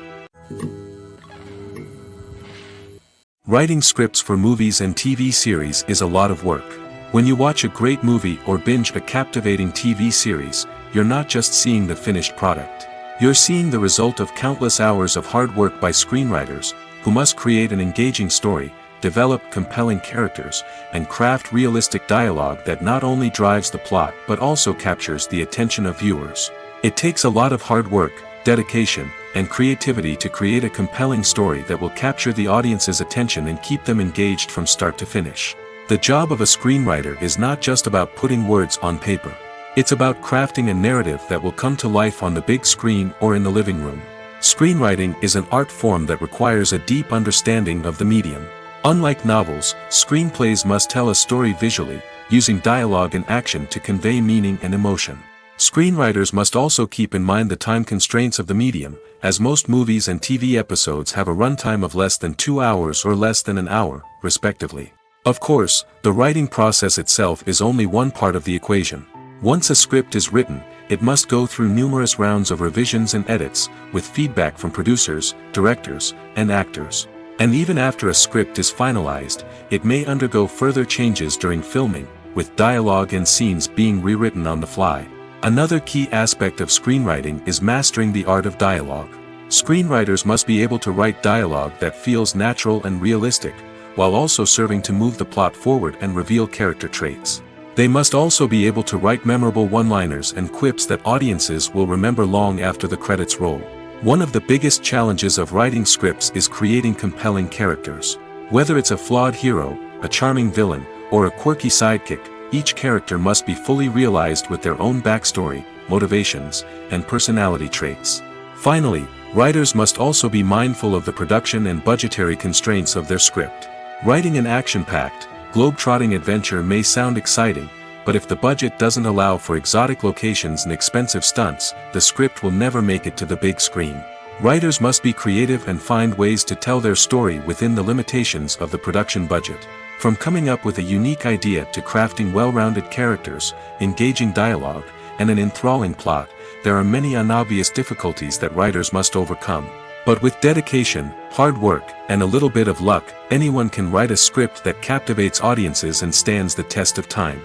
Writing scripts for movies and TV series is a lot of work. When you watch a great movie or binge a captivating TV series, you're not just seeing the finished product. You're seeing the result of countless hours of hard work by screenwriters, who must create an engaging story, develop compelling characters, and craft realistic dialogue that not only drives the plot but also captures the attention of viewers. It takes a lot of hard work, dedication, and creativity to create a compelling story that will capture the audience's attention and keep them engaged from start to finish. The job of a screenwriter is not just about putting words on paper. It's about crafting a narrative that will come to life on the big screen or in the living room. Screenwriting is an art form that requires a deep understanding of the medium. Unlike novels, screenplays must tell a story visually, using dialogue and action to convey meaning and emotion. Screenwriters must also keep in mind the time constraints of the medium, as most movies and TV episodes have a runtime of less than 2 hours or less than an hour, respectively. Of course, the writing process itself is only one part of the equation. Once a script is written, it must go through numerous rounds of revisions and edits, with feedback from producers, directors, and actors. And even after a script is finalized, it may undergo further changes during filming, with dialogue and scenes being rewritten on the fly. Another key aspect of screenwriting is mastering the art of dialogue. Screenwriters must be able to write dialogue that feels natural and realistic, while also serving to move the plot forward and reveal character traits. They must also be able to write memorable one-liners and quips that audiences will remember long after the credits roll. One of the biggest challenges of writing scripts is creating compelling characters. Whether it's a flawed hero, a charming villain, or a quirky sidekick, each character must be fully realized with their own backstory, motivations, and personality traits. Finally, writers must also be mindful of the production and budgetary constraints of their script. Writing an action-packed, globe-trotting adventure may sound exciting, but if the budget doesn't allow for exotic locations and expensive stunts, the script will never make it to the big screen. Writers must be creative and find ways to tell their story within the limitations of the production budget. From coming up with a unique idea to crafting well-rounded characters, engaging dialogue, and an enthralling plot, there are many unobvious difficulties that writers must overcome. But with dedication, hard work, and a little bit of luck, anyone can write a script that captivates audiences and stands the test of time.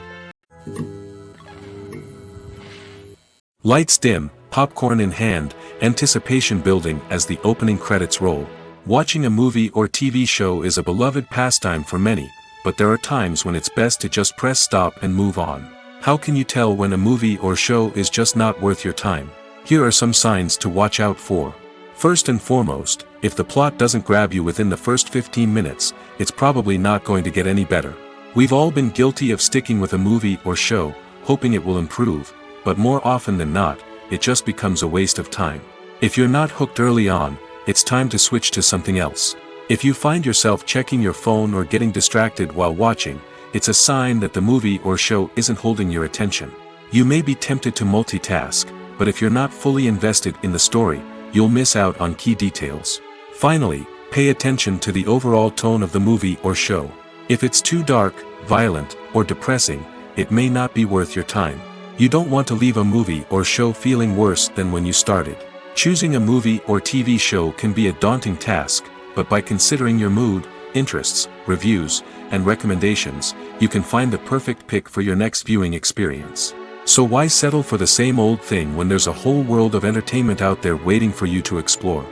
Lights dim, popcorn in hand, anticipation building as the opening credits roll. Watching a movie or TV show is a beloved pastime for many, but there are times when it's best to just press stop and move on. How can you tell when a movie or show is just not worth your time? Here are some signs to watch out for. First and foremost, if the plot doesn't grab you within the first 15 minutes, it's probably not going to get any better. We've all been guilty of sticking with a movie or show, hoping it will improve, but more often than not, it just becomes a waste of time. If you're not hooked early on, it's time to switch to something else. If you find yourself checking your phone or getting distracted while watching, it's a sign that the movie or show isn't holding your attention. You may be tempted to multitask, but if you're not fully invested in the story, you'll miss out on key details. Finally, pay attention to the overall tone of the movie or show. If it's too dark, violent, or depressing, it may not be worth your time. You don't want to leave a movie or show feeling worse than when you started. Choosing a movie or TV show can be a daunting task, but by considering your mood, interests, reviews, and recommendations, you can find the perfect pick for your next viewing experience. So why settle for the same old thing when there's a whole world of entertainment out there waiting for you to explore?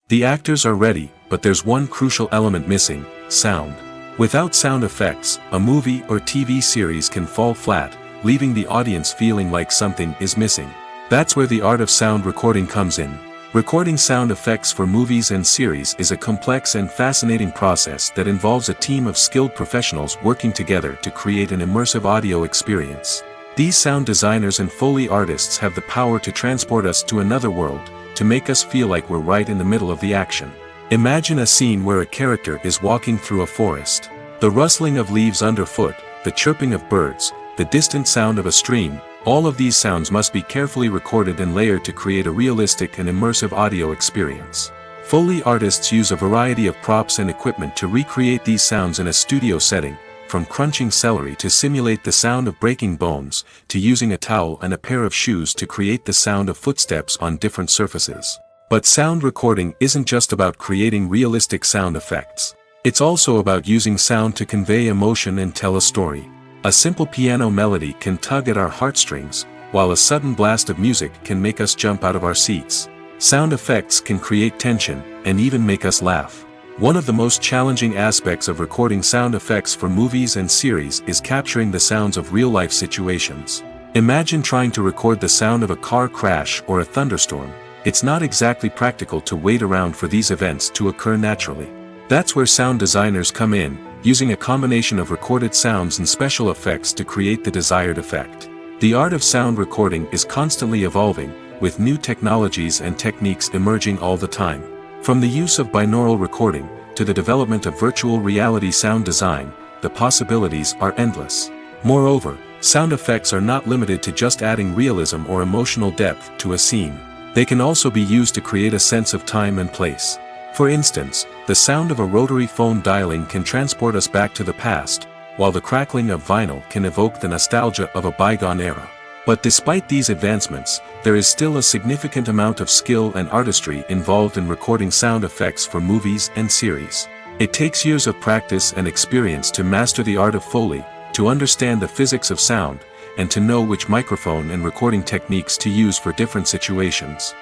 The actors are ready, but there's one crucial element missing: sound. Without sound effects, a movie or TV series can fall flat, leaving the audience feeling like something is missing. That's where the art of sound recording comes in. Recording sound effects for movies and series is a complex and fascinating process that involves a team of skilled professionals working together to create an immersive audio experience. These sound designers and Foley artists have the power to transport us to another world, to make us feel like we're right in the middle of the action. Imagine a scene where a character is walking through a forest. The rustling of leaves underfoot, the chirping of birds, the distant sound of a stream, all of these sounds must be carefully recorded and layered to create a realistic and immersive audio experience. Foley artists use a variety of props and equipment to recreate these sounds in a studio setting, from crunching celery to simulate the sound of breaking bones, to using a towel and a pair of shoes to create the sound of footsteps on different surfaces. But sound recording isn't just about creating realistic sound effects. It's also about using sound to convey emotion and tell a story. A simple piano melody can tug at our heartstrings, while a sudden blast of music can make us jump out of our seats. Sound effects can create tension, and even make us laugh. One of the most challenging aspects of recording sound effects for movies and series is capturing the sounds of real-life situations. Imagine trying to record the sound of a car crash or a thunderstorm. It's not exactly practical to wait around for these events to occur naturally. That's where sound designers come in, using a combination of recorded sounds and special effects to create the desired effect. The art of sound recording is constantly evolving, with new technologies and techniques emerging all the time. From the use of binaural recording, to the development of virtual reality sound design, the possibilities are endless. Moreover, sound effects are not limited to just adding realism or emotional depth to a scene. They can also be used to create a sense of time and place. For instance, the sound of a rotary phone dialing can transport us back to the past, while the crackling of vinyl can evoke the nostalgia of a bygone era. But despite these advancements, there is still a significant amount of skill and artistry involved in recording sound effects for movies and series. It takes years of practice and experience to master the art of Foley, to understand the physics of sound, and to know which microphone and recording techniques to use for different situations.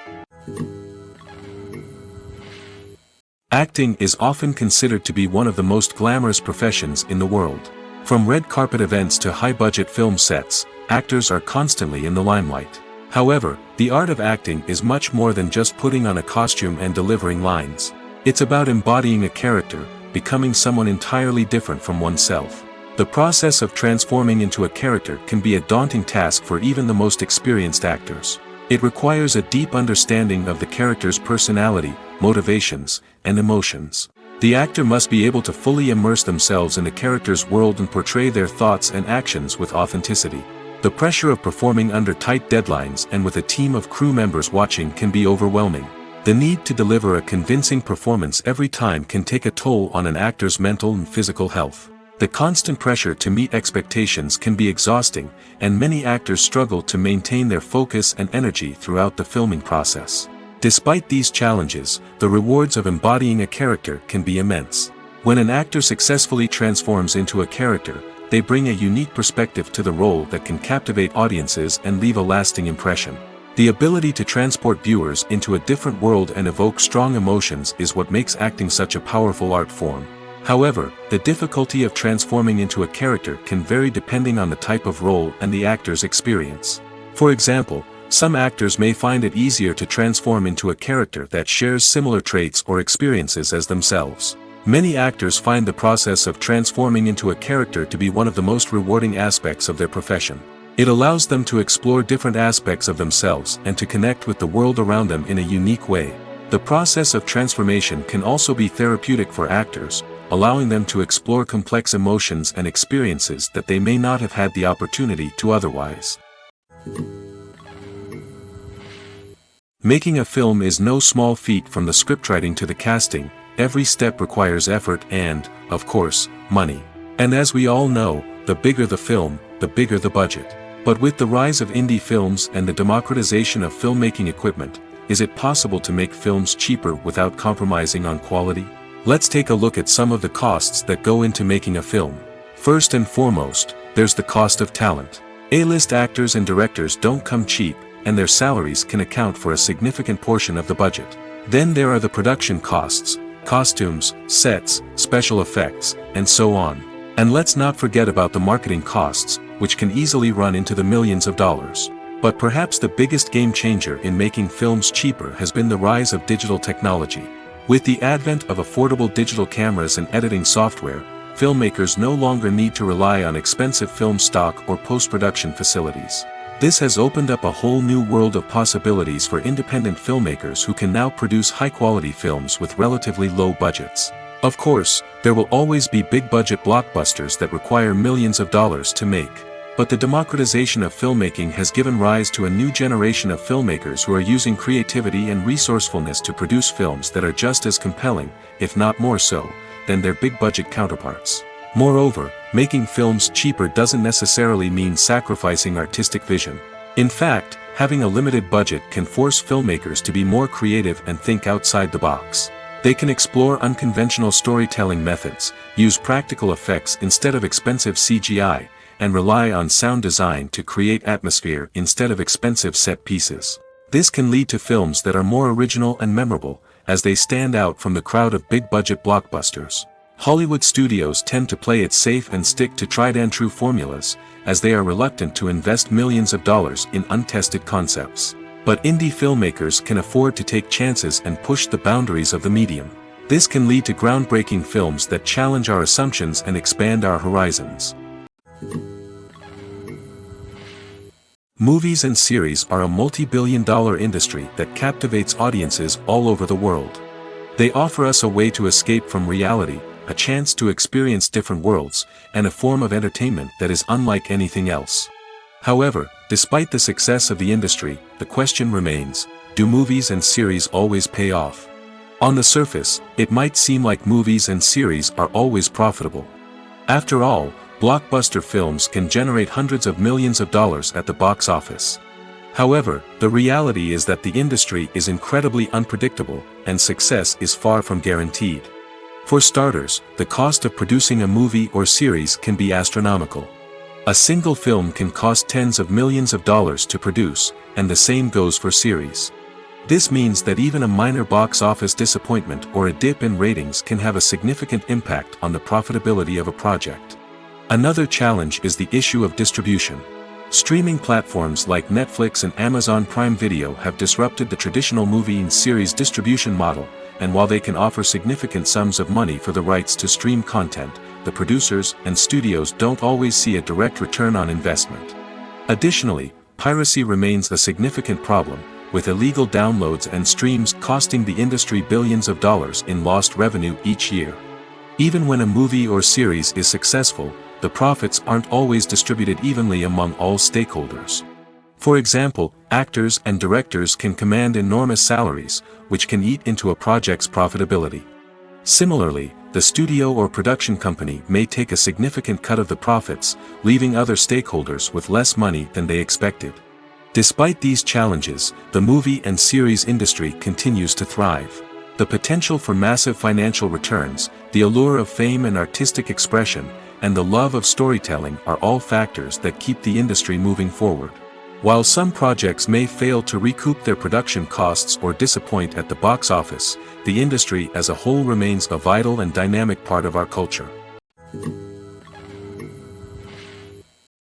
Acting is often considered to be one of the most glamorous professions in the world. From red carpet events to high-budget film sets, actors are constantly in the limelight. However, the art of acting is much more than just putting on a costume and delivering lines. It's about embodying a character, becoming someone entirely different from oneself. The process of transforming into a character can be a daunting task for even the most experienced actors. It requires a deep understanding of the character's personality, motivations, and emotions. The actor must be able to fully immerse themselves in the character's world and portray their thoughts and actions with authenticity. The pressure of performing under tight deadlines and with a team of crew members watching can be overwhelming. The need to deliver a convincing performance every time can take a toll on an actor's mental and physical health. The constant pressure to meet expectations can be exhausting, and many actors struggle to maintain their focus and energy throughout the filming process. Despite these challenges, the rewards of embodying a character can be immense. When an actor successfully transforms into a character, they bring a unique perspective to the role that can captivate audiences and leave a lasting impression. The ability to transport viewers into a different world and evoke strong emotions is what makes acting such a powerful art form. However, the difficulty of transforming into a character can vary depending on the type of role and the actor's experience. For example, some actors may find it easier to transform into a character that shares similar traits or experiences as themselves. Many actors find the process of transforming into a character to be one of the most rewarding aspects of their profession. It allows them to explore different aspects of themselves and to connect with the world around them in a unique way. The process of transformation can also be therapeutic for actors, allowing them to explore complex emotions and experiences that they may not have had the opportunity to otherwise. Making a film is no small feat. From the scriptwriting to the casting, every step requires effort and, of course, money. And as we all know, the bigger the film, the bigger the budget. But with the rise of indie films and the democratization of filmmaking equipment, is it possible to make films cheaper without compromising on quality? Let's take a look at some of the costs that go into making a film. First and foremost, there's the cost of talent. A-list actors and directors don't come cheap, and their salaries can account for a significant portion of the budget. Then there are the production costs, costumes, sets, special effects, and so on. And let's not forget about the marketing costs, which can easily run into the millions of dollars. But perhaps the biggest game changer in making films cheaper has been the rise of digital technology. With the advent of affordable digital cameras and editing software, filmmakers no longer need to rely on expensive film stock or post-production facilities. This has opened up a whole new world of possibilities for independent filmmakers who can now produce high-quality films with relatively low budgets. Of course, there will always be big-budget blockbusters that require millions of dollars to make. But the democratization of filmmaking has given rise to a new generation of filmmakers who are using creativity and resourcefulness to produce films that are just as compelling, if not more so, than their big-budget counterparts. Moreover, making films cheaper doesn't necessarily mean sacrificing artistic vision. In fact, having a limited budget can force filmmakers to be more creative and think outside the box. They can explore unconventional storytelling methods, use practical effects instead of expensive CGI, and rely on sound design to create atmosphere instead of expensive set pieces. This can lead to films that are more original and memorable, as they stand out from the crowd of big-budget blockbusters. Hollywood studios tend to play it safe and stick to tried-and-true formulas, as they are reluctant to invest millions of dollars in untested concepts. But indie filmmakers can afford to take chances and push the boundaries of the medium. This can lead to groundbreaking films that challenge our assumptions and expand our horizons. Movies and series are a multi-billion-dollar industry that captivates audiences all over the world. They offer us a way to escape from reality, a chance to experience different worlds, and a form of entertainment that is unlike anything else. However, despite the success of the industry, the question remains, do movies and series always pay off? On the surface, it might seem like movies and series are always profitable. After all, blockbuster films can generate hundreds of millions of dollars at the box office. However, the reality is that the industry is incredibly unpredictable, and success is far from guaranteed. For starters, the cost of producing a movie or series can be astronomical. A single film can cost tens of millions of dollars to produce, and the same goes for series. This means that even a minor box office disappointment or a dip in ratings can have a significant impact on the profitability of a project. Another challenge is the issue of distribution. Streaming platforms like Netflix and Amazon Prime Video have disrupted the traditional movie and series distribution model, and while they can offer significant sums of money for the rights to stream content, the producers and studios don't always see a direct return on investment. Additionally, piracy remains a significant problem, with illegal downloads and streams costing the industry billions of dollars in lost revenue each year. Even when a movie or series is successful, the profits aren't always distributed evenly among all stakeholders. For example, actors and directors can command enormous salaries, which can eat into a project's profitability. Similarly, the studio or production company may take a significant cut of the profits, leaving other stakeholders with less money than they expected. Despite these challenges, the movie and series industry continues to thrive. The potential for massive financial returns, the allure of fame and artistic expression, and the love of storytelling are all factors that keep the industry moving forward. While some projects may fail to recoup their production costs or disappoint at the box office, the industry as a whole remains a vital and dynamic part of our culture.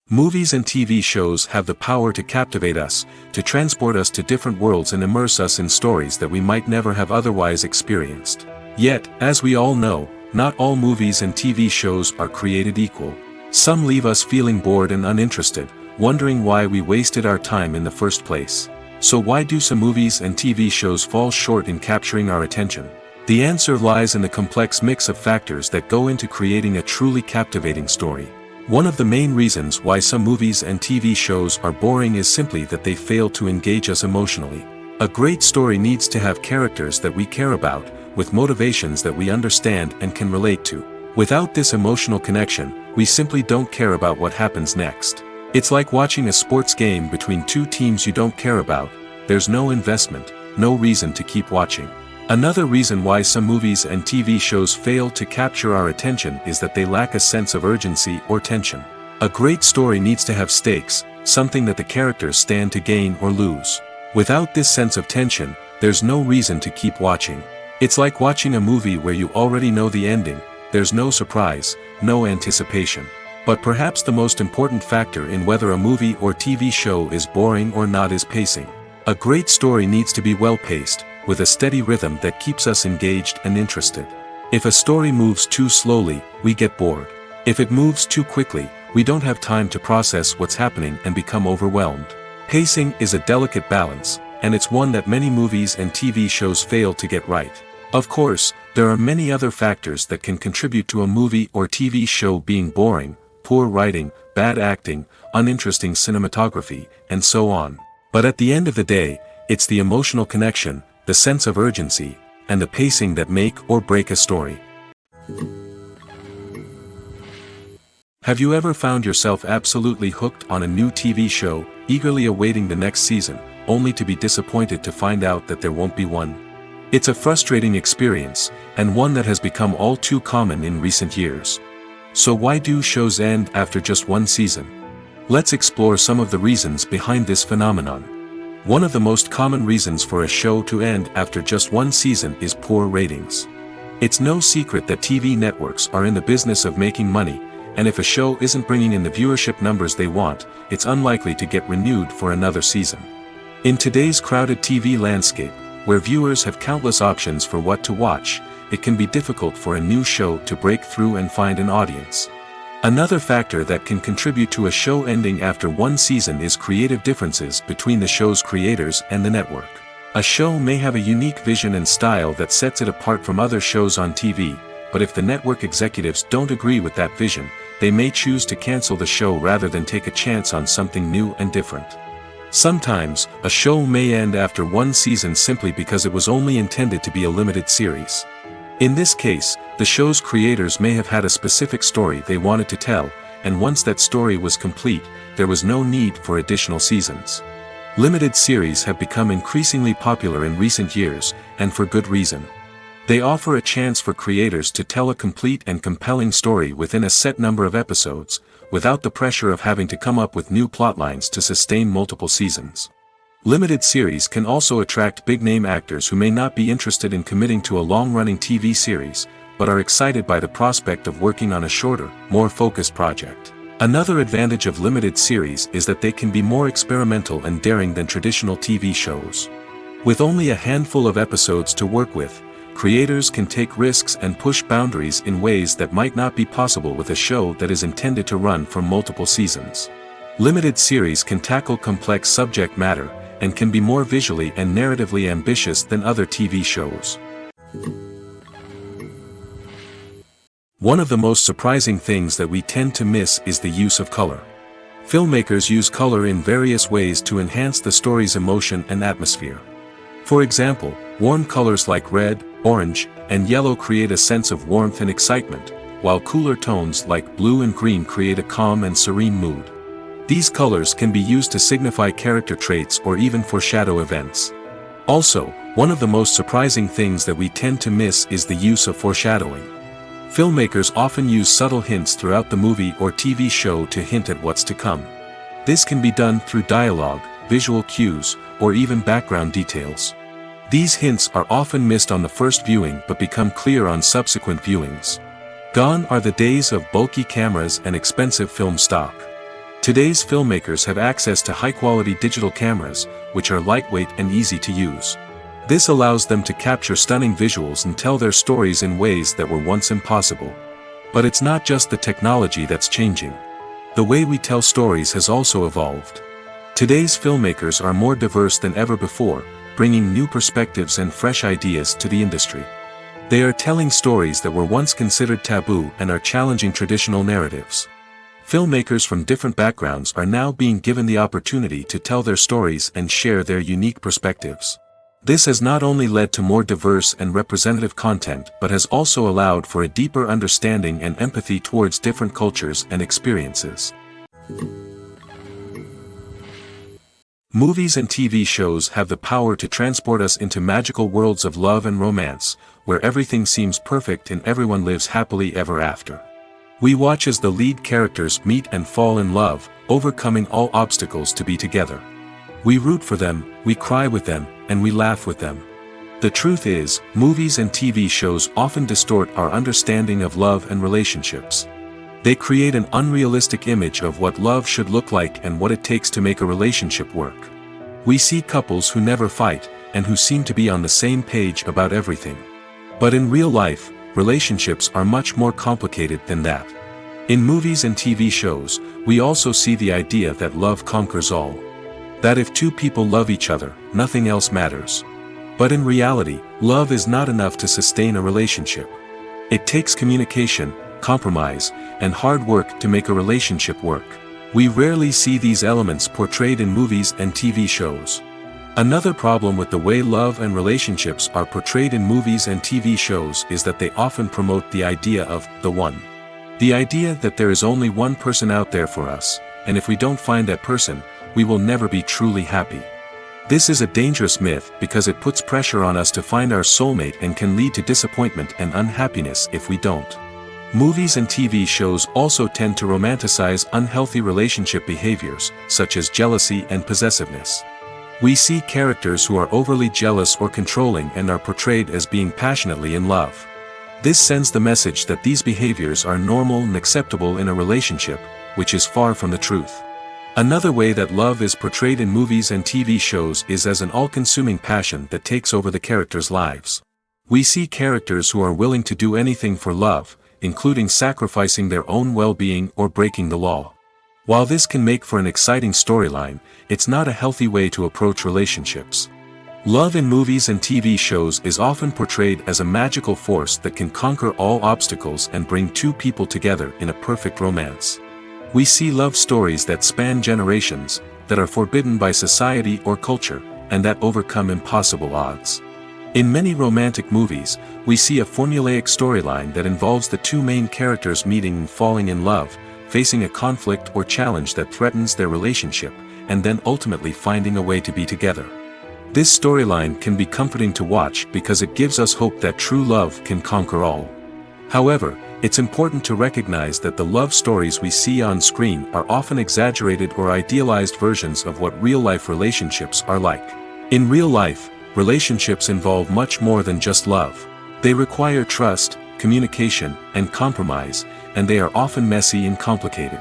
Movies and TV shows have the power to captivate us, to transport us to different worlds and immerse us in stories that we might never have otherwise experienced. Yet, as we all know, not all movies and TV shows are created equal. Some leave us feeling bored and uninterested, wondering why we wasted our time in the first place. So why do some movies and TV shows fall short in capturing our attention? The answer lies in the complex mix of factors that go into creating a truly captivating story. One of the main reasons why some movies and TV shows are boring is simply that they fail to engage us emotionally. A great story needs to have characters that we care about, with motivations that we understand and can relate to. Without this emotional connection, we simply don't care about what happens next. It's like watching a sports game between two teams you don't care about. There's no investment, no reason to keep watching. Another reason why some movies and TV shows fail to capture our attention is that they lack a sense of urgency or tension. A great story needs to have stakes, something that the characters stand to gain or lose. Without this sense of tension, there's no reason to keep watching. It's like watching a movie where you already know the ending. There's no surprise, no anticipation. But perhaps the most important factor in whether a movie or TV show is boring or not is pacing. A great story needs to be well paced, with a steady rhythm that keeps us engaged and interested. If a story moves too slowly, we get bored. If it moves too quickly, we don't have time to process what's happening and become overwhelmed. Pacing is a delicate balance, and it's one that many movies and TV shows fail to get right. Of course, there are many other factors that can contribute to a movie or TV show being boring: poor writing, bad acting, uninteresting cinematography, and so on. But at the end of the day, it's the emotional connection, the sense of urgency, and the pacing that make or break a story. Have you ever found yourself absolutely hooked on a new TV show, eagerly awaiting the next season, only to be disappointed to find out that there won't be one? It's a frustrating experience, and one that has become all too common in recent years. So why do shows end after just one season? Let's explore some of the reasons behind this phenomenon. One of the most common reasons for a show to end after just one season is poor ratings. It's no secret that TV networks are in the business of making money, and if a show isn't bringing in the viewership numbers they want, it's unlikely to get renewed for another season. In today's crowded TV landscape, where viewers have countless options for what to watch, it can be difficult for a new show to break through and find an audience. Another factor that can contribute to a show ending after one season is creative differences between the show's creators and the network. A show may have a unique vision and style that sets it apart from other shows on TV, but if the network executives don't agree with that vision, they may choose to cancel the show rather than take a chance on something new and different. Sometimes, a show may end after one season simply because it was only intended to be a limited series. In this case, the show's creators may have had a specific story they wanted to tell, and once that story was complete, there was no need for additional seasons. Limited series have become increasingly popular in recent years, and for good reason. They offer a chance for creators to tell a complete and compelling story within a set number of episodes, without the pressure of having to come up with new plotlines to sustain multiple seasons. Limited series can also attract big-name actors who may not be interested in committing to a long-running TV series, but are excited by the prospect of working on a shorter, more focused project. Another advantage of limited series is that they can be more experimental and daring than traditional TV shows. With only a handful of episodes to work with, creators can take risks and push boundaries in ways that might not be possible with a show that is intended to run for multiple seasons. Limited series can tackle complex subject matter, and can be more visually and narratively ambitious than other TV shows. One of the most surprising things that we tend to miss is the use of color. Filmmakers use color in various ways to enhance the story's emotion and atmosphere. For example, warm colors like red, orange, and yellow create a sense of warmth and excitement, while cooler tones like blue and green create a calm and serene mood. These colors can be used to signify character traits or even foreshadow events. Also, one of the most surprising things that we tend to miss is the use of foreshadowing. Filmmakers often use subtle hints throughout the movie or TV show to hint at what's to come. This can be done through dialogue, visual cues, or even background details. These hints are often missed on the first viewing but become clear on subsequent viewings. Gone are the days of bulky cameras and expensive film stock. Today's filmmakers have access to high-quality digital cameras, which are lightweight and easy to use. This allows them to capture stunning visuals and tell their stories in ways that were once impossible. But it's not just the technology that's changing. The way we tell stories has also evolved. Today's filmmakers are more diverse than ever before, bringing new perspectives and fresh ideas to the industry. They are telling stories that were once considered taboo and are challenging traditional narratives. Filmmakers from different backgrounds are now being given the opportunity to tell their stories and share their unique perspectives. This has not only led to more diverse and representative content but has also allowed for a deeper understanding and empathy towards different cultures and experiences. Movies and TV shows have the power to transport us into magical worlds of love and romance, where everything seems perfect and everyone lives happily ever after. We watch as the lead characters meet and fall in love, overcoming all obstacles to be together. We root for them, we cry with them, and we laugh with them. The truth is, movies and TV shows often distort our understanding of love and relationships. They create an unrealistic image of what love should look like and what it takes to make a relationship work. We see couples who never fight, and who seem to be on the same page about everything. But in real life, relationships are much more complicated than that. In movies and TV shows, we also see the idea that love conquers all. That if two people love each other, nothing else matters. But in reality, love is not enough to sustain a relationship. It takes communication, compromise, and hard work to make a relationship work. We rarely see these elements portrayed in movies and TV shows. Another problem with the way love and relationships are portrayed in movies and TV shows is that they often promote the idea of the one. The idea that there is only one person out there for us, and if we don't find that person, we will never be truly happy. This is a dangerous myth because it puts pressure on us to find our soulmate and can lead to disappointment and unhappiness if we don't. Movies and TV shows also tend to romanticize unhealthy relationship behaviors, such as jealousy and possessiveness. We see characters who are overly jealous or controlling and are portrayed as being passionately in love. This sends the message that these behaviors are normal and acceptable in a relationship, which is far from the truth. Another way that love is portrayed in movies and TV shows is as an all-consuming passion that takes over the characters' lives. We see characters who are willing to do anything for love, including sacrificing their own well-being or breaking the law. While this can make for an exciting storyline, it's not a healthy way to approach relationships. Love in movies and TV shows is often portrayed as a magical force that can conquer all obstacles and bring two people together in a perfect romance. We see love stories that span generations, that are forbidden by society or culture, and that overcome impossible odds. In many romantic movies, we see a formulaic storyline that involves the two main characters meeting and falling in love, facing a conflict or challenge that threatens their relationship, and then ultimately finding a way to be together. This storyline can be comforting to watch because it gives us hope that true love can conquer all. However, it's important to recognize that the love stories we see on screen are often exaggerated or idealized versions of what real-life relationships are like. In real life, relationships involve much more than just love. They require trust, communication, and compromise, and they are often messy and complicated.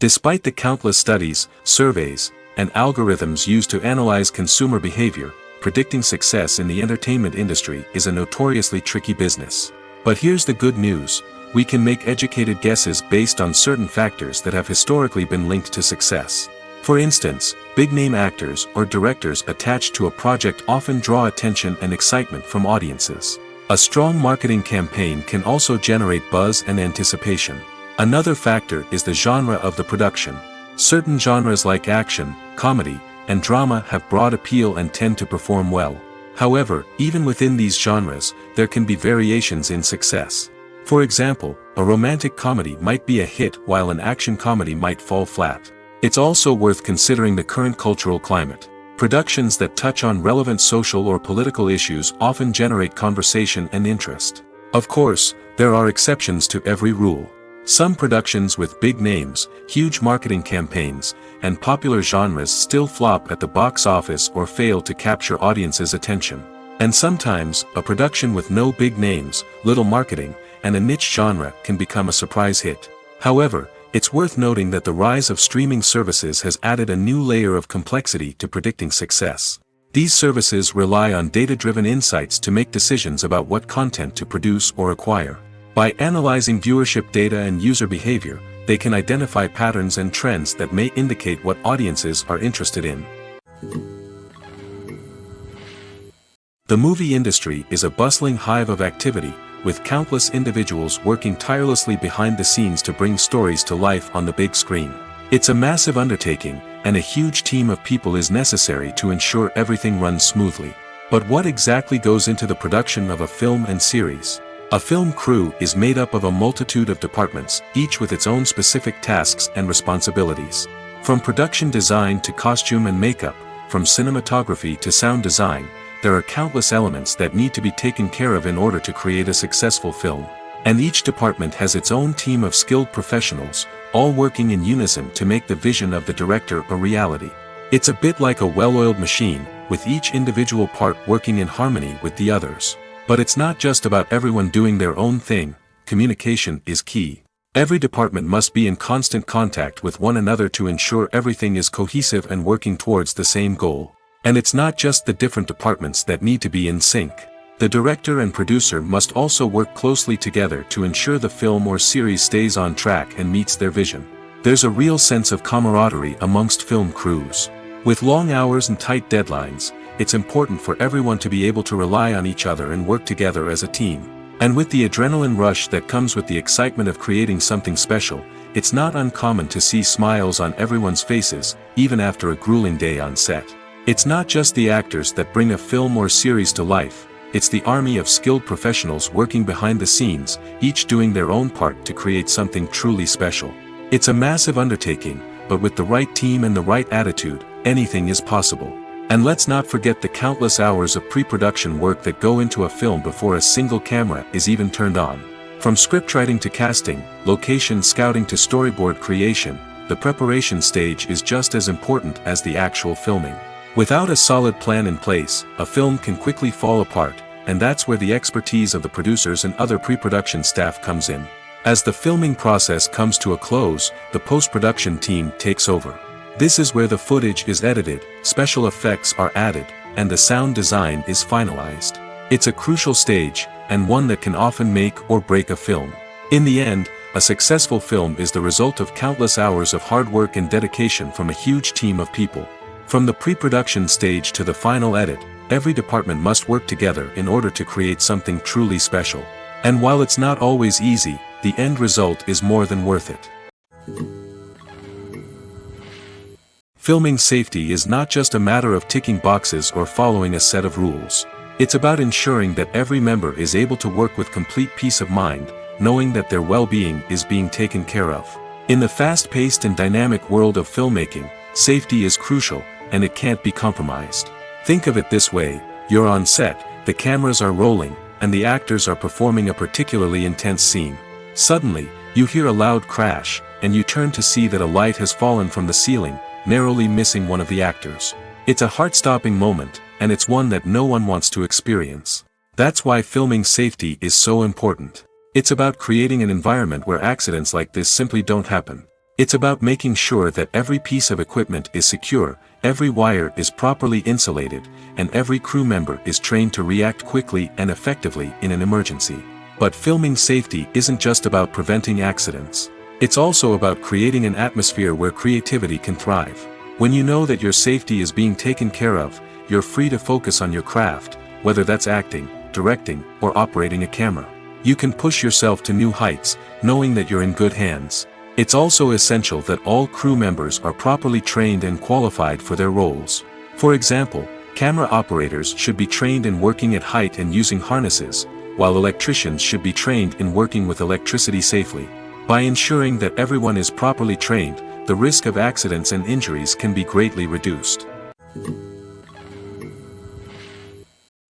Despite the countless studies, surveys, and algorithms used to analyze consumer behavior, predicting success in the entertainment industry is a notoriously tricky business. But here's the good news: we can make educated guesses based on certain factors that have historically been linked to success. For instance, big-name actors or directors attached to a project often draw attention and excitement from audiences. A strong marketing campaign can also generate buzz and anticipation. Another factor is the genre of the production. Certain genres like action, comedy, and drama have broad appeal and tend to perform well. However, even within these genres, there can be variations in success. For example, a romantic comedy might be a hit while an action comedy might fall flat. It's also worth considering the current cultural climate. Productions that touch on relevant social or political issues often generate conversation and interest. Of course, there are exceptions to every rule. Some productions with big names, huge marketing campaigns, and popular genres still flop at the box office or fail to capture audiences' attention. And sometimes, a production with no big names, little marketing, and a niche genre can become a surprise hit. However, it's worth noting that the rise of streaming services has added a new layer of complexity to predicting success. These services rely on data-driven insights to make decisions about what content to produce or acquire. By analyzing viewership data and user behavior, they can identify patterns and trends that may indicate what audiences are interested in. The movie industry is a bustling hive of activity, with countless individuals working tirelessly behind the scenes to bring stories to life on the big screen. It's a massive undertaking, and a huge team of people is necessary to ensure everything runs smoothly. But what exactly goes into the production of a film and series? A film crew is made up of a multitude of departments, each with its own specific tasks and responsibilities. From production design to costume and makeup, from cinematography to sound design, there are countless elements that need to be taken care of in order to create a successful film. And each department has its own team of skilled professionals, all working in unison to make the vision of the director a reality. It's a bit like a well-oiled machine, with each individual part working in harmony with the others. But it's not just about everyone doing their own thing. Communication is key. Every department must be in constant contact with one another to ensure everything is cohesive and working towards the same goal. And it's not just the different departments that need to be in sync. The director and producer must also work closely together to ensure the film or series stays on track and meets their vision. There's a real sense of camaraderie amongst film crews. With long hours and tight deadlines, it's important for everyone to be able to rely on each other and work together as a team. And with the adrenaline rush that comes with the excitement of creating something special, it's not uncommon to see smiles on everyone's faces, even after a grueling day on set. It's not just the actors that bring a film or series to life, it's the army of skilled professionals working behind the scenes, each doing their own part to create something truly special. It's a massive undertaking, but with the right team and the right attitude, anything is possible. And let's not forget the countless hours of pre-production work that go into a film before a single camera is even turned on. From scriptwriting to casting, location scouting to storyboard creation, the preparation stage is just as important as the actual filming. Without a solid plan in place, a film can quickly fall apart, and that's where the expertise of the producers and other pre-production staff comes in. As the filming process comes to a close, the post-production team takes over. This is where the footage is edited, special effects are added, and the sound design is finalized. It's a crucial stage, and one that can often make or break a film. In the end, a successful film is the result of countless hours of hard work and dedication from a huge team of people. From the pre-production stage to the final edit, every department must work together in order to create something truly special. And while it's not always easy, the end result is more than worth it. Filming safety is not just a matter of ticking boxes or following a set of rules. It's about ensuring that every member is able to work with complete peace of mind, knowing that their well-being is being taken care of. In the fast-paced and dynamic world of filmmaking, safety is crucial, and it can't be compromised. Think of it this way, you're on set, the cameras are rolling, and the actors are performing a particularly intense scene. Suddenly, you hear a loud crash, and you turn to see that a light has fallen from the ceiling, narrowly missing one of the actors. It's a heart-stopping moment, and it's one that no one wants to experience. That's why filming safety is so important. It's about creating an environment where accidents like this simply don't happen. It's about making sure that every piece of equipment is secure, every wire is properly insulated, and every crew member is trained to react quickly and effectively in an emergency. But filming safety isn't just about preventing accidents. It's also about creating an atmosphere where creativity can thrive. When you know that your safety is being taken care of, you're free to focus on your craft, whether that's acting, directing, or operating a camera. You can push yourself to new heights, knowing that you're in good hands. It's also essential that all crew members are properly trained and qualified for their roles. For example, camera operators should be trained in working at height and using harnesses, while electricians should be trained in working with electricity safely. By ensuring that everyone is properly trained, the risk of accidents and injuries can be greatly reduced.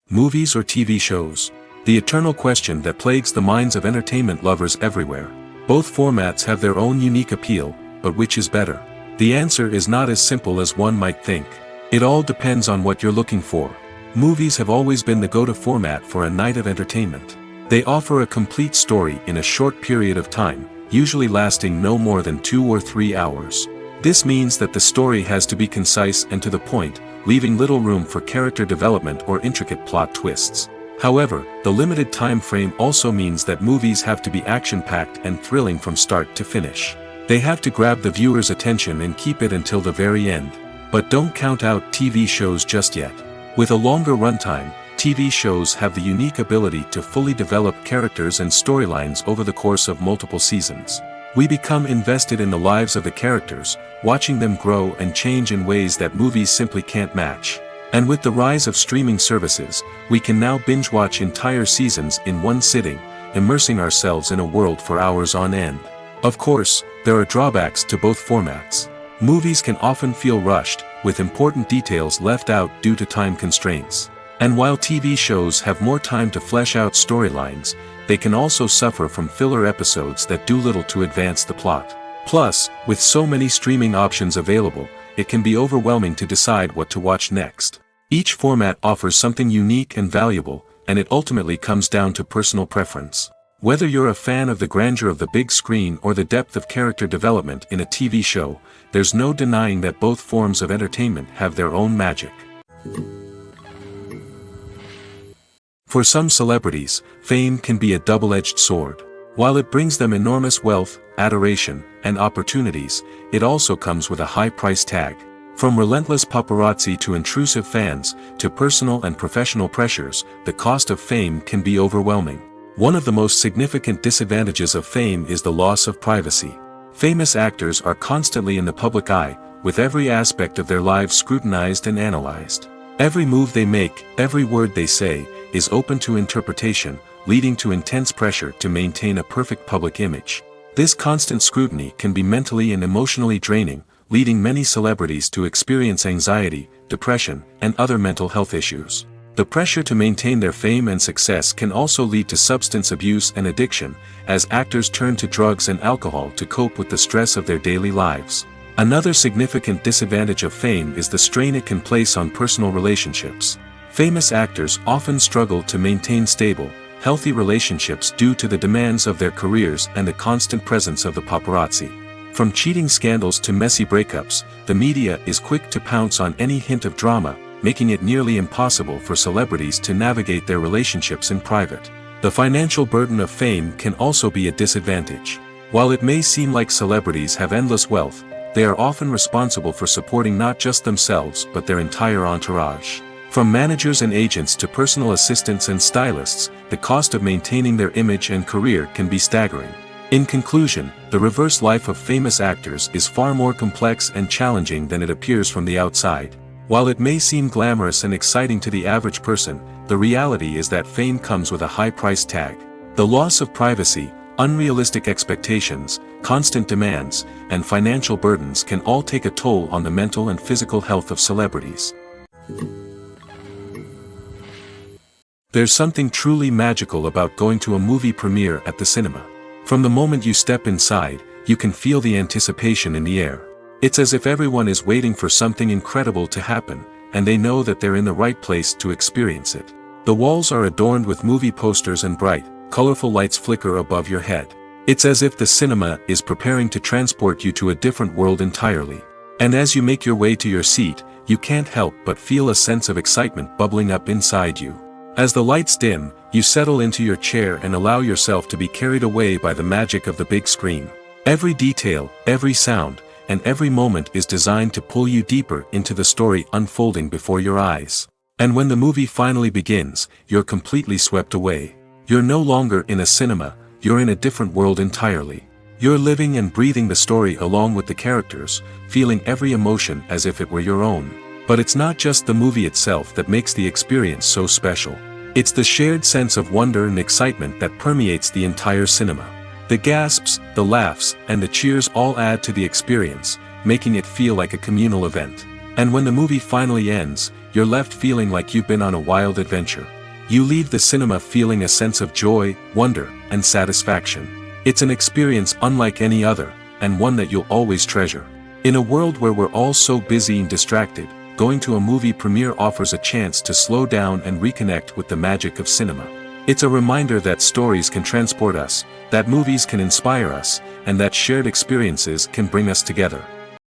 Movies or TV shows? The eternal question that plagues the minds of entertainment lovers everywhere. Both formats have their own unique appeal, but which is better? The answer is not as simple as one might think. It all depends on what you're looking for. Movies have always been the go-to format for a night of entertainment. They offer a complete story in a short period of time, usually lasting no more than 2 or 3 hours. This means that the story has to be concise and to the point, leaving little room for character development or intricate plot twists. However, the limited time frame also means that movies have to be action-packed and thrilling from start to finish. They have to grab the viewer's attention and keep it until the very end. But don't count out TV shows just yet. With a longer runtime, TV shows have the unique ability to fully develop characters and storylines over the course of multiple seasons. We become invested in the lives of the characters, watching them grow and change in ways that movies simply can't match. And with the rise of streaming services, we can now binge-watch entire seasons in one sitting, immersing ourselves in a world for hours on end. Of course, there are drawbacks to both formats. Movies can often feel rushed, with important details left out due to time constraints. And while TV shows have more time to flesh out storylines, they can also suffer from filler episodes that do little to advance the plot. Plus, with so many streaming options available, it can be overwhelming to decide what to watch next. Each format offers something unique and valuable, and it ultimately comes down to personal preference. Whether you're a fan of the grandeur of the big screen or the depth of character development in a TV show, there's no denying that both forms of entertainment have their own magic. For some celebrities, fame can be a double-edged sword. While it brings them enormous wealth, adoration, and opportunities, it also comes with a high price tag. From relentless paparazzi to intrusive fans, to personal and professional pressures, the cost of fame can be overwhelming. One of the most significant disadvantages of fame is the loss of privacy. Famous actors are constantly in the public eye, with every aspect of their lives scrutinized and analyzed. Every move they make, every word they say, is open to interpretation, leading to intense pressure to maintain a perfect public image. This constant scrutiny can be mentally and emotionally draining, leading many celebrities to experience anxiety, depression, and other mental health issues. The pressure to maintain their fame and success can also lead to substance abuse and addiction, as actors turn to drugs and alcohol to cope with the stress of their daily lives. Another significant disadvantage of fame is the strain it can place on personal relationships. Famous actors often struggle to maintain stable, healthy relationships due to the demands of their careers and the constant presence of the paparazzi. From cheating scandals to messy breakups, the media is quick to pounce on any hint of drama, making it nearly impossible for celebrities to navigate their relationships in private. The financial burden of fame can also be a disadvantage. While it may seem like celebrities have endless wealth, they are often responsible for supporting not just themselves but their entire entourage. From managers and agents to personal assistants and stylists, the cost of maintaining their image and career can be staggering. In conclusion, the reverse life of famous actors is far more complex and challenging than it appears from the outside. While it may seem glamorous and exciting to the average person, the reality is that fame comes with a high price tag. The loss of privacy, unrealistic expectations, constant demands, and financial burdens can all take a toll on the mental and physical health of celebrities. There's something truly magical about going to a movie premiere at the cinema. From the moment you step inside, you can feel the anticipation in the air. It's as if everyone is waiting for something incredible to happen, and they know that they're in the right place to experience it. The walls are adorned with movie posters and bright, colorful lights flicker above your head. It's as if the cinema is preparing to transport you to a different world entirely. And as you make your way to your seat, you can't help but feel a sense of excitement bubbling up inside you. As the lights dim, you settle into your chair and allow yourself to be carried away by the magic of the big screen. Every detail, every sound, and every moment is designed to pull you deeper into the story unfolding before your eyes. And when the movie finally begins, you're completely swept away. You're no longer in a cinema, you're in a different world entirely. You're living and breathing the story along with the characters, feeling every emotion as if it were your own. But it's not just the movie itself that makes the experience so special. It's the shared sense of wonder and excitement that permeates the entire cinema. The gasps, the laughs, and the cheers all add to the experience, making it feel like a communal event. And when the movie finally ends, you're left feeling like you've been on a wild adventure. You leave the cinema feeling a sense of joy, wonder, and satisfaction. It's an experience unlike any other, and one that you'll always treasure. In a world where we're all so busy and distracted, going to a movie premiere offers a chance to slow down and reconnect with the magic of cinema. It's a reminder that stories can transport us, that movies can inspire us, and that shared experiences can bring us together.